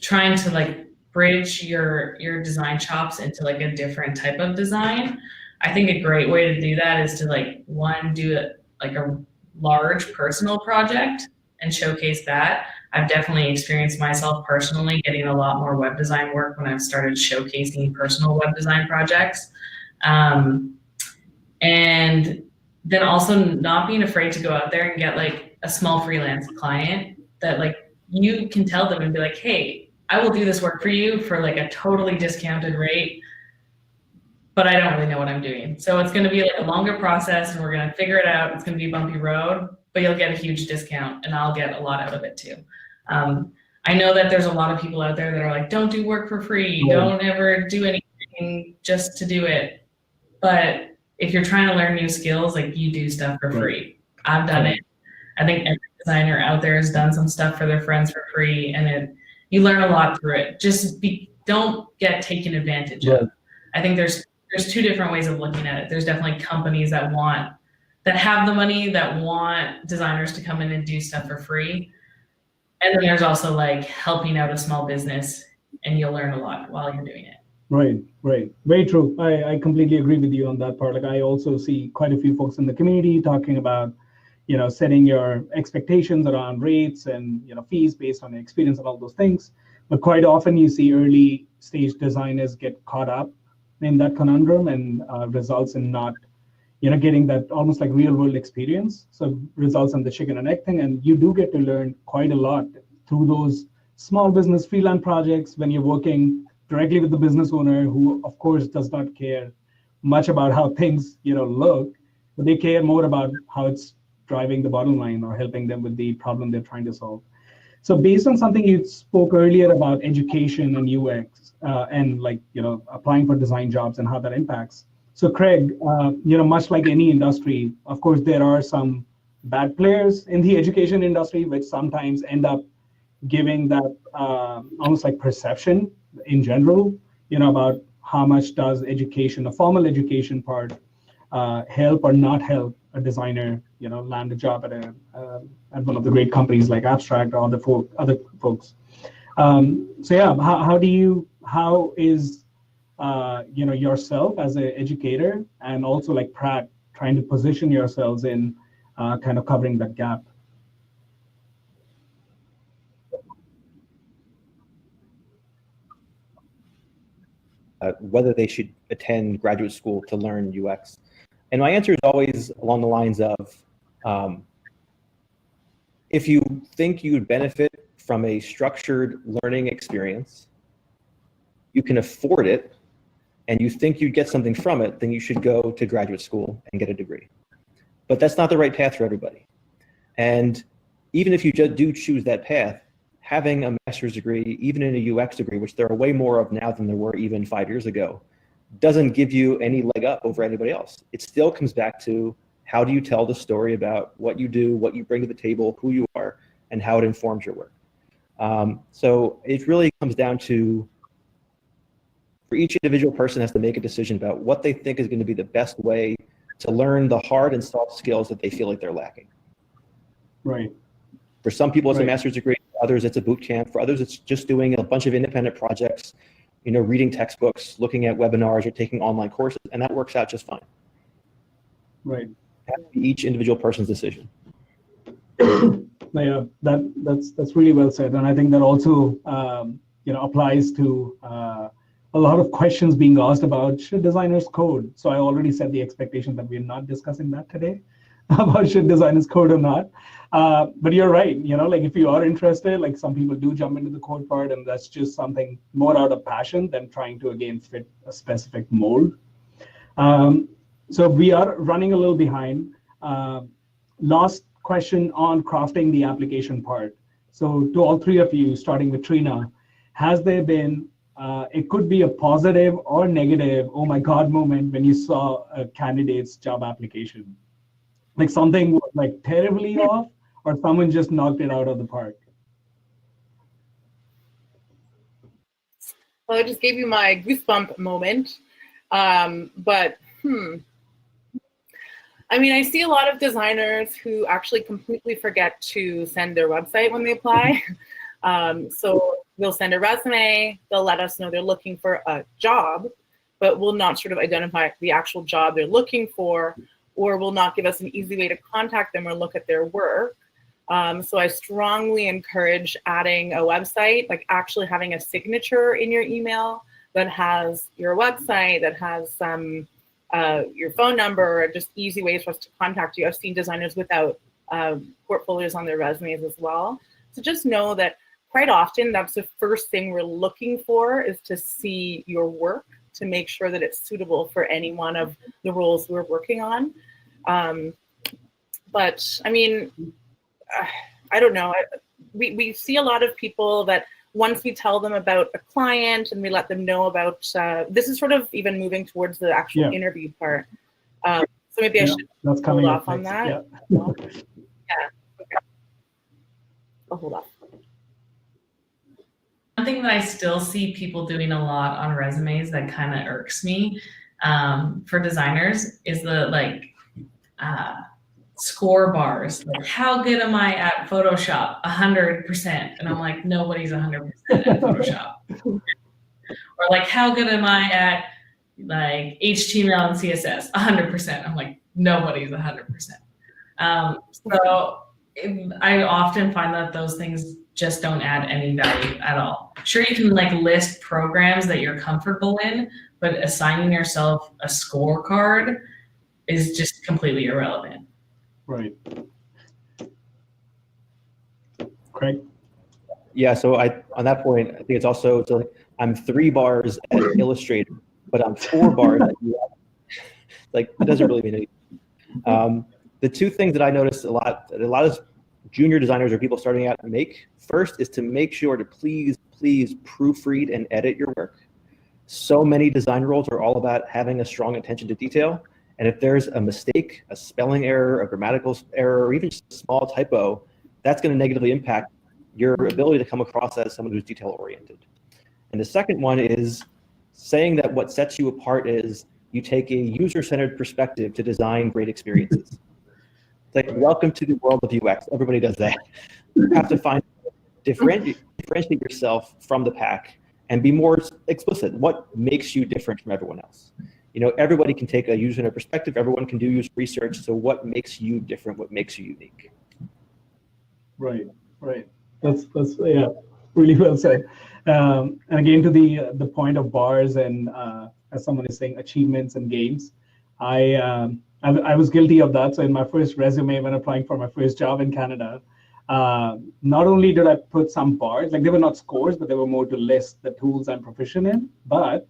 trying to like bridge your design chops into like a different type of design. I think a great way to do that is to like do a large personal project and showcase that. I've definitely experienced myself personally getting a lot more web design work when I've started showcasing personal web design projects. And then also not being afraid to go out there and get like a small freelance client that like you can tell them and be like, hey, I will do this work for you for like a totally discounted rate, but I don't really know what I'm doing. So it's going to be like a longer process and we're going to figure it out. It's going to be a bumpy road, but you'll get a huge discount and I'll get a lot out of it too. I know that there's a lot of people out there that are like, don't do work for free. Don't ever do anything just to do it. But if you're trying to learn new skills, like you do stuff for free. I've done it. I think every designer out there has done some stuff for their friends for free, and you learn a lot through it. Just don't get taken advantage of. I think there's two different ways of looking at it. There's definitely companies that have the money, that want designers to come in and do stuff for free. And then there's also like helping out a small business, and you'll learn a lot while you're doing it. Right. Very true. I completely agree with you on that part. Like I also see quite a few folks in the community talking about, setting your expectations around rates and, fees based on your experience and all those things. But quite often you see early stage designers get caught up in that conundrum and results in not, getting that almost like real world experience. So results in the chicken and egg thing. And you do get to learn quite a lot through those small business freelance projects when you're working directly with the business owner, who of course does not care much about how things, look, but they care more about how it's driving the bottom line or helping them with the problem they're trying to solve. So based on something you spoke earlier about education and UX and like, applying for design jobs and how that impacts. So Craig, much like any industry, of course, there are some bad players in the education industry, which sometimes end up giving that almost like perception in general, about how much does education, a formal education part, help or not help a designer, land a job at one of the great companies like Abstract or other folks. So yeah, how is yourself as an educator and also like Pratt trying to position yourselves in kind of covering that gap? whether they should attend graduate school to learn UX. And my answer is always along the lines of, if you think you would benefit from a structured learning experience, you can afford it, and you think you'd get something from it, then you should go to graduate school and get a degree. But that's not the right path for everybody. And even if you just do choose that path, having a master's degree, even in a UX degree, which there are way more of now than there were even 5 years ago, doesn't give you any leg up over anybody else. It still comes back to, how do you tell the story about what you do, what you bring to the table, who you are, and how it informs your work. So it really comes down to, for each individual person has to make a decision about what they think is going to be the best way to learn the hard and soft skills that they feel like they're lacking. Right. For some people, it's Right. a master's degree. For others, it's a boot camp. For others, it's just doing a bunch of independent projects, reading textbooks, looking at webinars, or taking online courses, and that works out just fine. Right. It has to be each individual person's decision. Yeah, that's really well said, and I think that also applies to a lot of questions being asked about, should designers code? So I already set the expectation that we're not discussing that today about should designers code or not. But you're right, like if you are interested, like some people do jump into the code part, and that's just something more out of passion than trying to, again, fit a specific mold. So we are running a little behind. Last question on crafting the application part. So to all three of you, starting with Trina, has there been, it could be a positive or negative, oh my God moment when you saw a candidate's job application? Like something was like terribly off, or someone just knocked it out of the park? Well, I just gave you my goosebump moment. I mean, I see a lot of designers who actually completely forget to send their website when they apply. So they'll send a resume, they'll let us know they're looking for a job, but will not sort of identify the actual job they're looking for, or will not give us an easy way to contact them or look at their work. So I strongly encourage adding a website, like actually having a signature in your email that has your website, that has your phone number, or just easy ways for us to contact you. I've seen designers without portfolios on their resumes as well. So just know that quite often that's the first thing we're looking for, is to see your work, to make sure that it's suitable for any one of the roles we're working on. But I mean, I don't know. We see a lot of people that once we tell them about a client and we let them know about, this is sort of even moving towards the actual interview part. So maybe I should hold off on that. Yeah. Okay. I'll hold off. One thing that I still see people doing a lot on resumes that kind of irks me for designers is the score bars. Like, how good am I at Photoshop? 100%. And I'm like, nobody's 100% at Photoshop. Or like, how good am I at like HTML and CSS? 100%. I'm like, nobody's 100%. So I often find that those things just don't add any value at all. Sure, you can like list programs that you're comfortable in, but assigning yourself a scorecard is just completely irrelevant. Right. Craig? Yeah, so on that point, I think it's also, I'm 3 bars at Illustrator, but I'm 4 bars at UX. Like, it doesn't really mean anything. The two things that I noticed a lot of junior designers or people starting out make, first is to make sure to please proofread and edit your work. So many design roles are all about having a strong attention to detail. And if there's a mistake, a spelling error, a grammatical error, or even just a small typo, that's going to negatively impact your ability to come across as someone who's detail-oriented. And the second one is saying that what sets you apart is you take a user-centered perspective to design great experiences. It's like, welcome to the world of UX. Everybody does that. You have to differentiate yourself from the pack and be more explicit. What makes you different from everyone else? Everybody can take a user perspective. Everyone can do user research. So what makes you different? What makes you unique? Right. That's Really well said. And again, to the point of bars and as someone is saying, achievements and games, I was guilty of that. So in my first resume, when applying for my first job in Canada, not only did I put some bars, like they were not scores, but they were more to list the tools I'm proficient in. But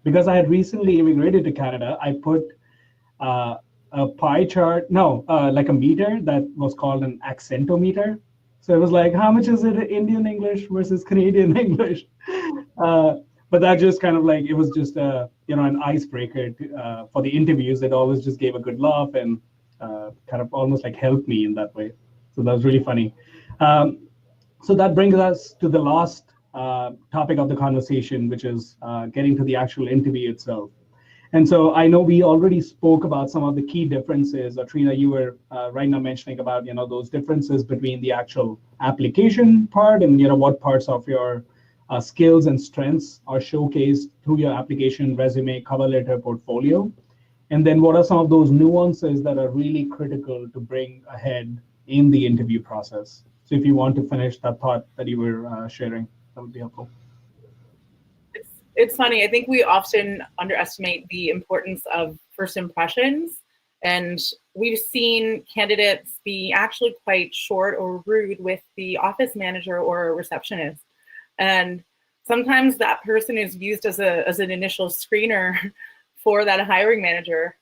because I had recently immigrated to Canada, I put a pie chart, like a meter that was called an accentometer. So it was like, how much is it Indian English versus Canadian English? But that just kind of like, it was just an icebreaker for the interviews. It always just gave a good laugh and kind of almost like helped me in that way. So that was really funny. So that brings us to the last topic of the conversation, which is getting to the actual interview itself. And so I know we already spoke about some of the key differences, or Trina, you were right now mentioning about, those differences between the actual application part and, what parts of your skills and strengths are showcased through your application, resume, cover letter, portfolio. And then what are some of those nuances that are really critical to bring ahead in the interview process? So if you want to finish that thought that you were sharing, that would be helpful. It's funny. I think we often underestimate the importance of first impressions. And we've seen candidates be actually quite short or rude with the office manager or a receptionist. And sometimes that person is used as an initial screener for that hiring manager.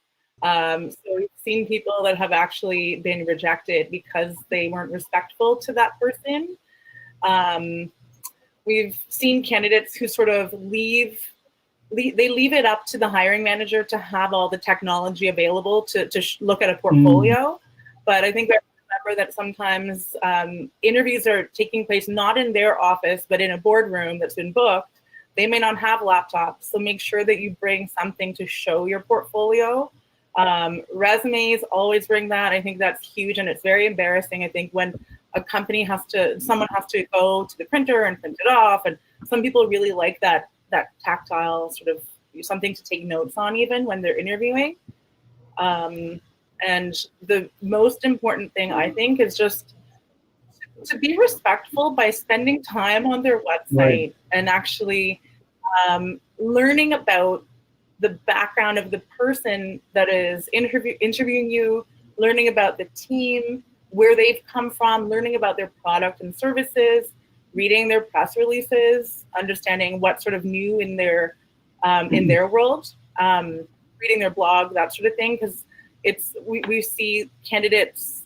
So we've seen people that have actually been rejected because they weren't respectful to that person. We've seen candidates who sort of leave it up to the hiring manager to have all the technology available to look at a portfolio. But I think we have to remember that sometimes interviews are taking place not in their office, but in a boardroom that's been booked. They may not have laptops, so make sure that you bring something to show your portfolio. Resumes, always bring that. I think that's huge, and it's very embarrassing, I think, when someone has to go to the printer and print it off, and some people really like that tactile sort of something to take notes on even when they're interviewing. And the most important thing, I think, is just to be respectful by spending time on their website and actually learning about the background of the person that is interviewing you, learning about the team, where they've come from, learning about their product and services, reading their press releases, understanding what's sort of new in their world, reading their blog, that sort of thing, because we see candidates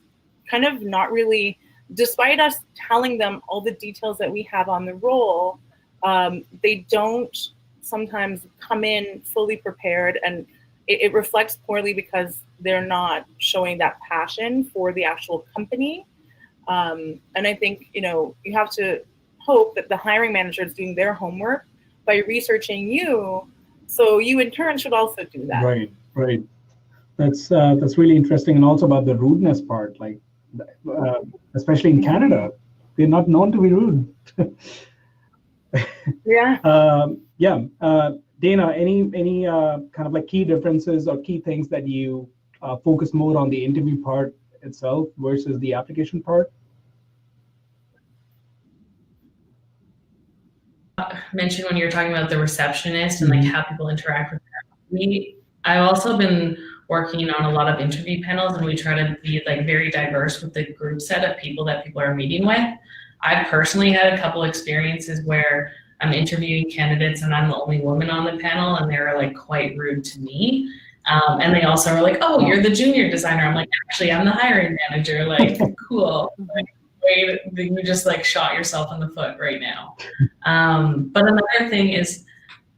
kind of not really, despite us telling them all the details that we have on the role, they don't sometimes come in fully prepared, and it reflects poorly because they're not showing that passion for the actual company. And I think, you have to hope that the hiring manager is doing their homework by researching you. So you in turn should also do that. Right. That's really interesting. And also about the rudeness part, like, especially in Canada, they're not known to be rude. Daina, any kind of like key differences or key things that you focus more on the interview part itself versus the application part? Mentioned when you were talking about the receptionist and like how people interact with me. I've also been working on a lot of interview panels, and we try to be like very diverse with the group set of people that people are meeting with. I personally had a couple experiences where I'm interviewing candidates and I'm the only woman on the panel, and they're like quite rude to me. And they also are like, "Oh, you're the junior designer." I'm like, "Actually, I'm the hiring manager." Like, cool. Like, wait, you just like shot yourself in the foot right now. But another thing is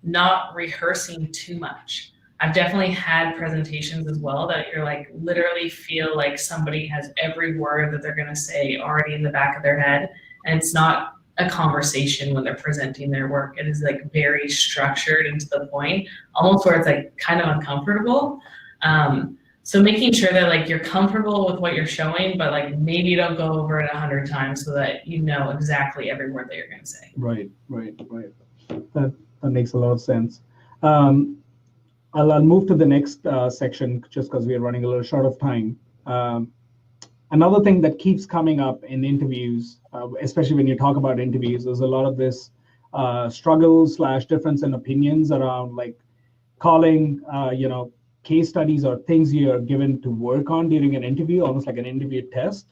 not rehearsing too much. I've definitely had presentations as well that you're like literally feel like somebody has every word that they're going to say already in the back of their head, and it's not a conversation when they're presenting their work. It is like very structured and to the point, almost where it's like kind of uncomfortable. So making sure that like you're comfortable with what you're showing, but like maybe don't go over it 100 times so that you know exactly every word that you're going to say. Right. That makes a lot of sense. I'll move to the next section just because we are running a little short of time. Another thing that keeps coming up in interviews, especially when you talk about interviews, is a lot of this struggle / difference in opinions around like calling, case studies or things you're given to work on during an interview, almost like an interview test,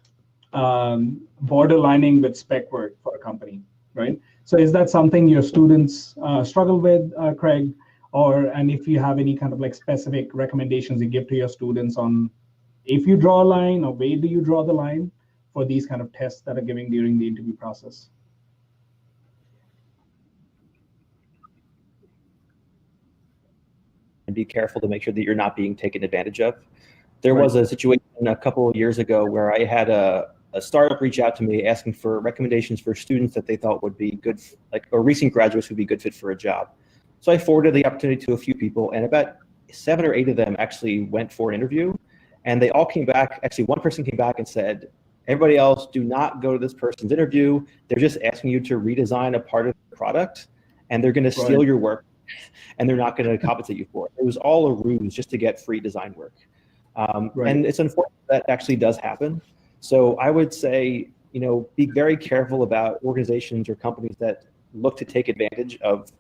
borderlining with spec work for a company, right? So is that something your students struggle with, Craig? And if you have any kind of like specific recommendations you give to your students on if you draw a line or where do you draw the line for these kind of tests that are given during the interview process? And be careful to make sure that you're not being taken advantage of. There was a situation a couple of years ago where I had a startup reach out to me asking for recommendations for students that they thought would be good, or recent graduates who'd be good fit for a job. So I forwarded the opportunity to a few people, and about 7 or 8 of them actually went for an interview. And they all came back. Actually, one person came back and said, everybody else, do not go to this person's interview. They're just asking you to redesign a part of the product, and they're going to steal your work, and they're not going to compensate you for it. It was all a ruse just to get free design work. And it's unfortunate that actually does happen. So I would say, be very careful about organizations or companies that look to take advantage of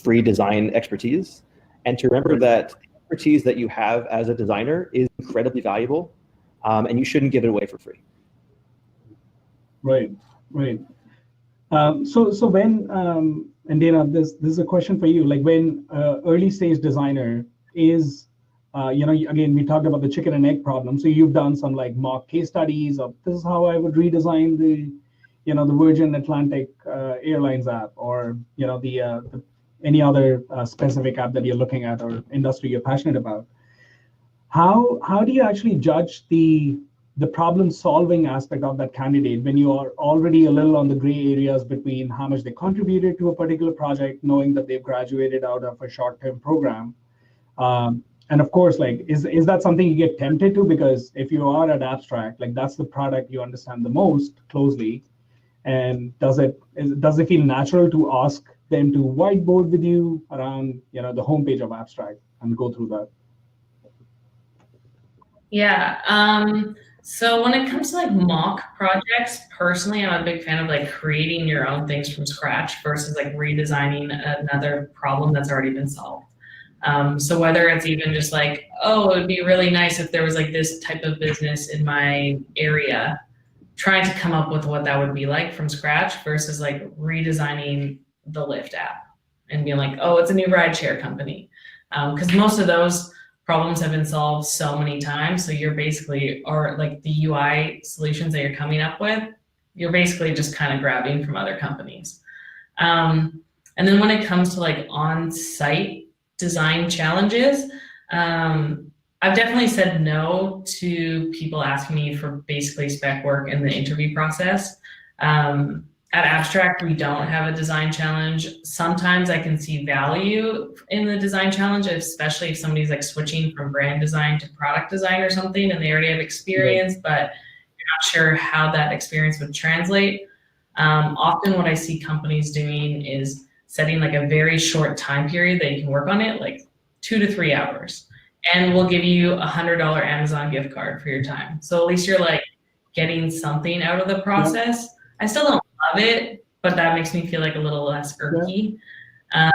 free design expertise, and to remember that expertise that you have as a designer is incredibly valuable, and you shouldn't give it away for free. Right. So when, and Daina, this is a question for you. Like when early stage designer is, again, we talked about the chicken and egg problem. So you've done some like mock case studies of this is how I would redesign the Virgin Atlantic Airlines app, or any other specific app that you're looking at or industry you're passionate about. How do you actually judge the problem solving aspect of that candidate when you are already a little on the gray areas between how much they contributed to a particular project, knowing that they've graduated out of a short-term program? And of course, like, is that something you get tempted to? Because if you are at Abstract, like that's the product you understand the most closely. And does it feel natural to ask them to whiteboard with you around, the homepage of Abstract and go through that? Yeah. So when it comes to like mock projects, personally, I'm a big fan of like creating your own things from scratch versus like redesigning another problem that's already been solved. So whether it's even just like, oh, it would be really nice if there was like this type of business in my area, trying to come up with what that would be like from scratch versus like redesigning the Lyft app and being like, oh, it's a new rideshare company. Because most of those problems have been solved so many times. So you're basically, or like the UI solutions that you're coming up with, you're basically just kind of grabbing from other companies. And then when it comes to like on-site design challenges, I've definitely said no to people asking me for basically spec work in the interview process. At Abstract, we don't have a design challenge. Sometimes I can see value in the design challenge, especially if somebody's like switching from brand design to product design or something and they already have experience, but you're not sure how that experience would translate. Often what I see companies doing is setting like a very short time period that you can work on it, like 2 to 3 hours. And we'll give you a $100 Amazon gift card for your time. So at least you're like getting something out of the process. I still don't love it, but that makes me feel like a little less irky. And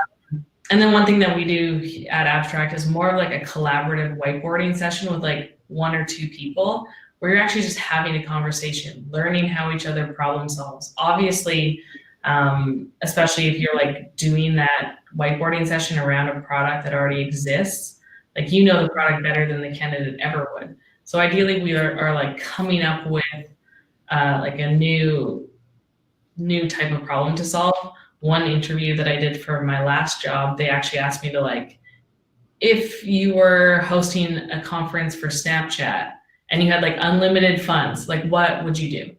then one thing that we do at Abstract is more of like a collaborative whiteboarding session with like 1 or 2 people where you're actually just having a conversation, learning how each other problem solves. Obviously, especially if you're like doing that whiteboarding session around a product that already exists, like you know the product better than the candidate ever would. So ideally we are like coming up with like a new type of problem to solve. One interview that I did for my last job, they actually asked me to like, if you were hosting a conference for Snapchat and you had like unlimited funds, like what would you do?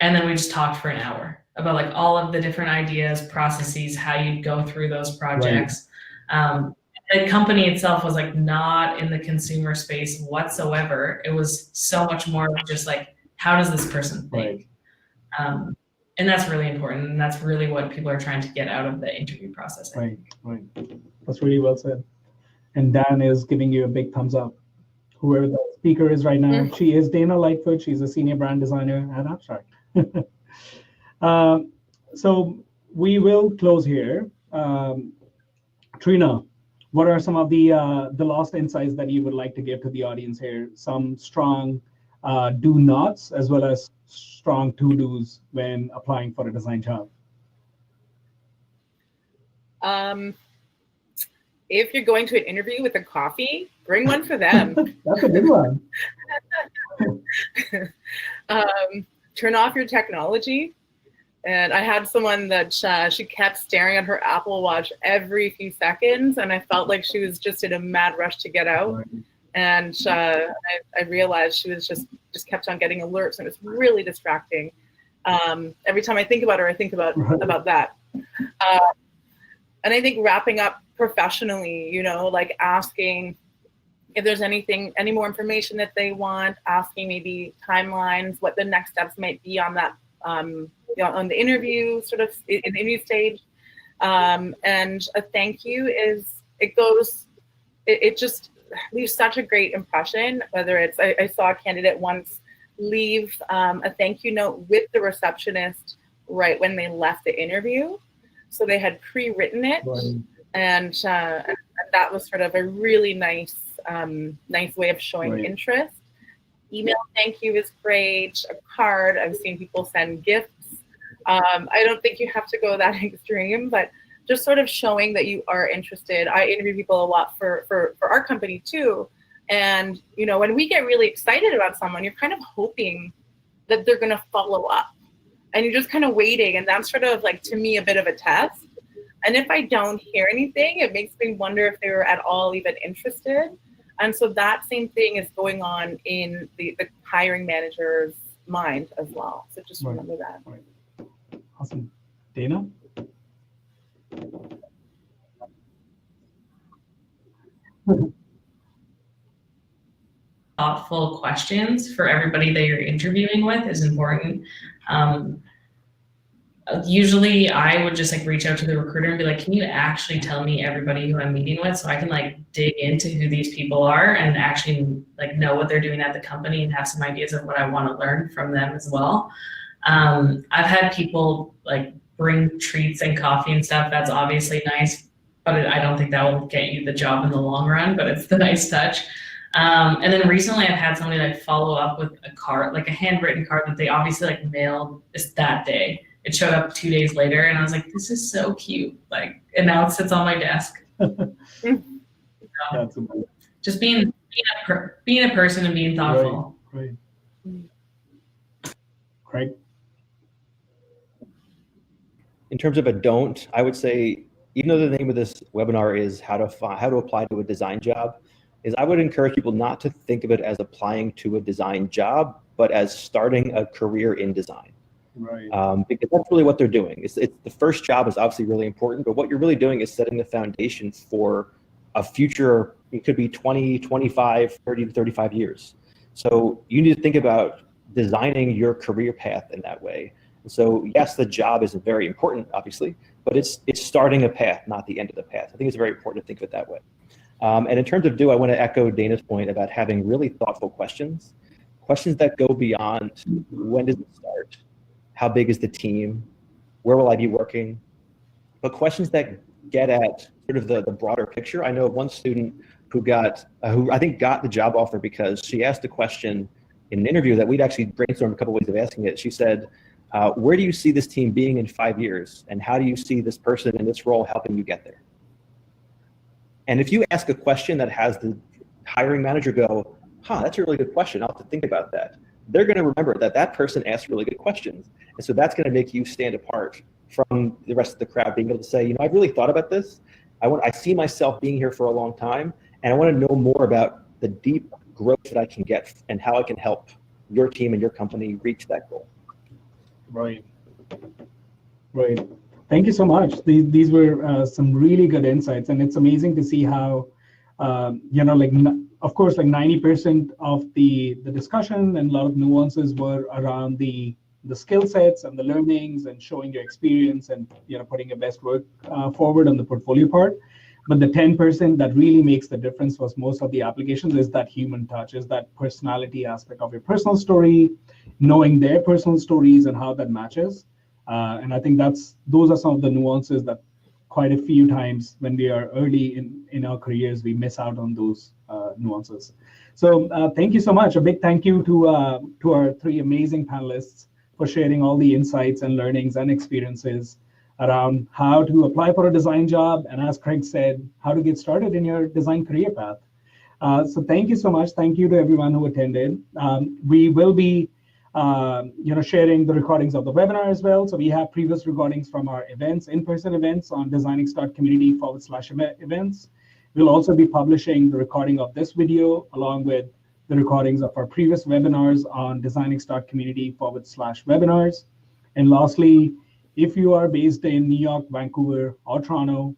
And then we just talked for an hour about like all of the different ideas, processes, how you'd go through those projects. The company itself was like not in the consumer space whatsoever. It was so much more just like, how does this person think? And that's really important. And that's really what people are trying to get out of the interview process. Right. That's really well said. And Dan is giving you a big thumbs up, whoever that is. speaker is right now. She is Daina Lightfoot. She's a senior brand designer at Abstract. So we will close here. Trina, what are some of the last insights that you would like to give to the audience here? Some strong do nots as well as strong to dos when applying for a design job. If you're going to an interview with a coffee, bring one for them. That's a good one. Turn off your technology. And I had someone that she kept staring at her Apple Watch every few seconds, and I felt like she was just in a mad rush to get out. Right. And I realized she was just kept on getting alerts, and it was really distracting. Every time I think about her, I think about that. And I think wrapping up professionally, you know, like asking if there's any more information that they want, asking maybe timelines, what the next steps might be on that, you know, on the interview, sort of in the interview stage. And a thank you it just leaves such a great impression, whether it's, I saw a candidate once leave a thank you note with the receptionist right when they left the interview. So they had pre-written it. Right. And that was sort of a really nice way of showing right. interest. Email thank you is great. A card. I've seen people send gifts. I don't think you have to go that extreme, but just sort of showing that you are interested. I interview people a lot for our company too. And, you know, when we get really excited about someone, you're kind of hoping that they're going to follow up. And you're just kind of waiting. And that's sort of like, to me, a bit of a test. And if I don't hear anything, it makes me wonder if they were at all even interested. And so that same thing is going on in the hiring manager's mind as well. So just remember that. Right. Awesome. Daina? Thoughtful questions for everybody that you're interviewing with is important. Usually I would just like reach out to the recruiter and be like, can you actually tell me everybody who I'm meeting with so I can like dig into who these people are and actually like know what they're doing at the company and have some ideas of what I want to learn from them as well. I've had people like bring treats and coffee and stuff. That's obviously nice, but I don't think that will get you the job in the long run, but it's the nice touch. And then recently I've had somebody like follow up with a card, like a handwritten card that they obviously like mailed that day. It showed up 2 days later and I was like, this is so cute. Like, and now it sits on my desk. That's amazing. Just being a person and being thoughtful. Right. Craig? In terms of a don't, I would say, even though the name of this webinar is how to apply to a design job, is I would encourage people not to think of it as applying to a design job, but as starting a career in design. Right. Because that's really what they're doing. It's the first job is obviously really important, but what you're really doing is setting the foundation for a future. It could be 20, 25, 30 to 35 years. So you need to think about designing your career path in that way. So yes, the job is very important, obviously, but it's starting a path, not the end of the path. I think it's very important to think of it that way. And in terms of I want to echo Daina's point about having really thoughtful questions that go beyond when does it start, how big is the team, where will I be working, but questions that get at sort of the broader picture. I know one student who I think got the job offer because she asked a question in an interview that we'd actually brainstormed a couple ways of asking it. She said, where do you see this team being in 5 years? And how do you see this person in this role helping you get there? And if you ask a question that has the hiring manager go, that's a really good question, I'll have to think about that. They're going to remember that person asked really good questions. And so that's going to make you stand apart from the rest of the crowd, being able to say, I've really thought about this. I see myself being here for a long time, and I want to know more about the deep growth that I can get and how I can help your team and your company reach that goal. Right. Thank you so much. These were some really good insights, and it's amazing to see how, of course, like 90% of the discussion and a lot of nuances were around the skill sets and the learnings and showing your experience and putting your best work forward on the portfolio part. But the 10% that really makes the difference for most of the applications is that human touch, is that personality aspect of your personal story, knowing their personal stories and how that matches. And I think those are some of the nuances that quite a few times when we are early in our careers, we miss out on those nuances. So thank you so much. A big thank you to our three amazing panelists for sharing all the insights and learnings and experiences around how to apply for a design job, and as Craig said, how to get started in your design career path. So thank you so much. Thank you to everyone who attended. We will be sharing the recordings of the webinar as well. So we have previous recordings from our events, in-person events on DesignX.community/events. We'll also be publishing the recording of this video along with the recordings of our previous webinars on DesignX.community/webinars. And lastly, if you are based in New York, Vancouver, or Toronto,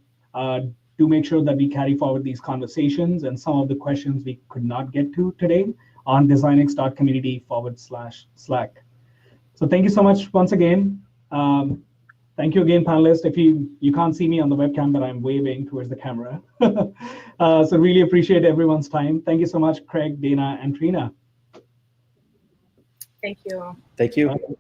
do make sure that we carry forward these conversations and some of the questions we could not get to today on DesignX.community/Slack. So thank you so much once again. Thank you again, panelists. If you can't see me on the webcam, but I'm waving towards the camera. So really appreciate everyone's time. Thank you so much, Craig, Daina, and Trina. Thank you. Thank you.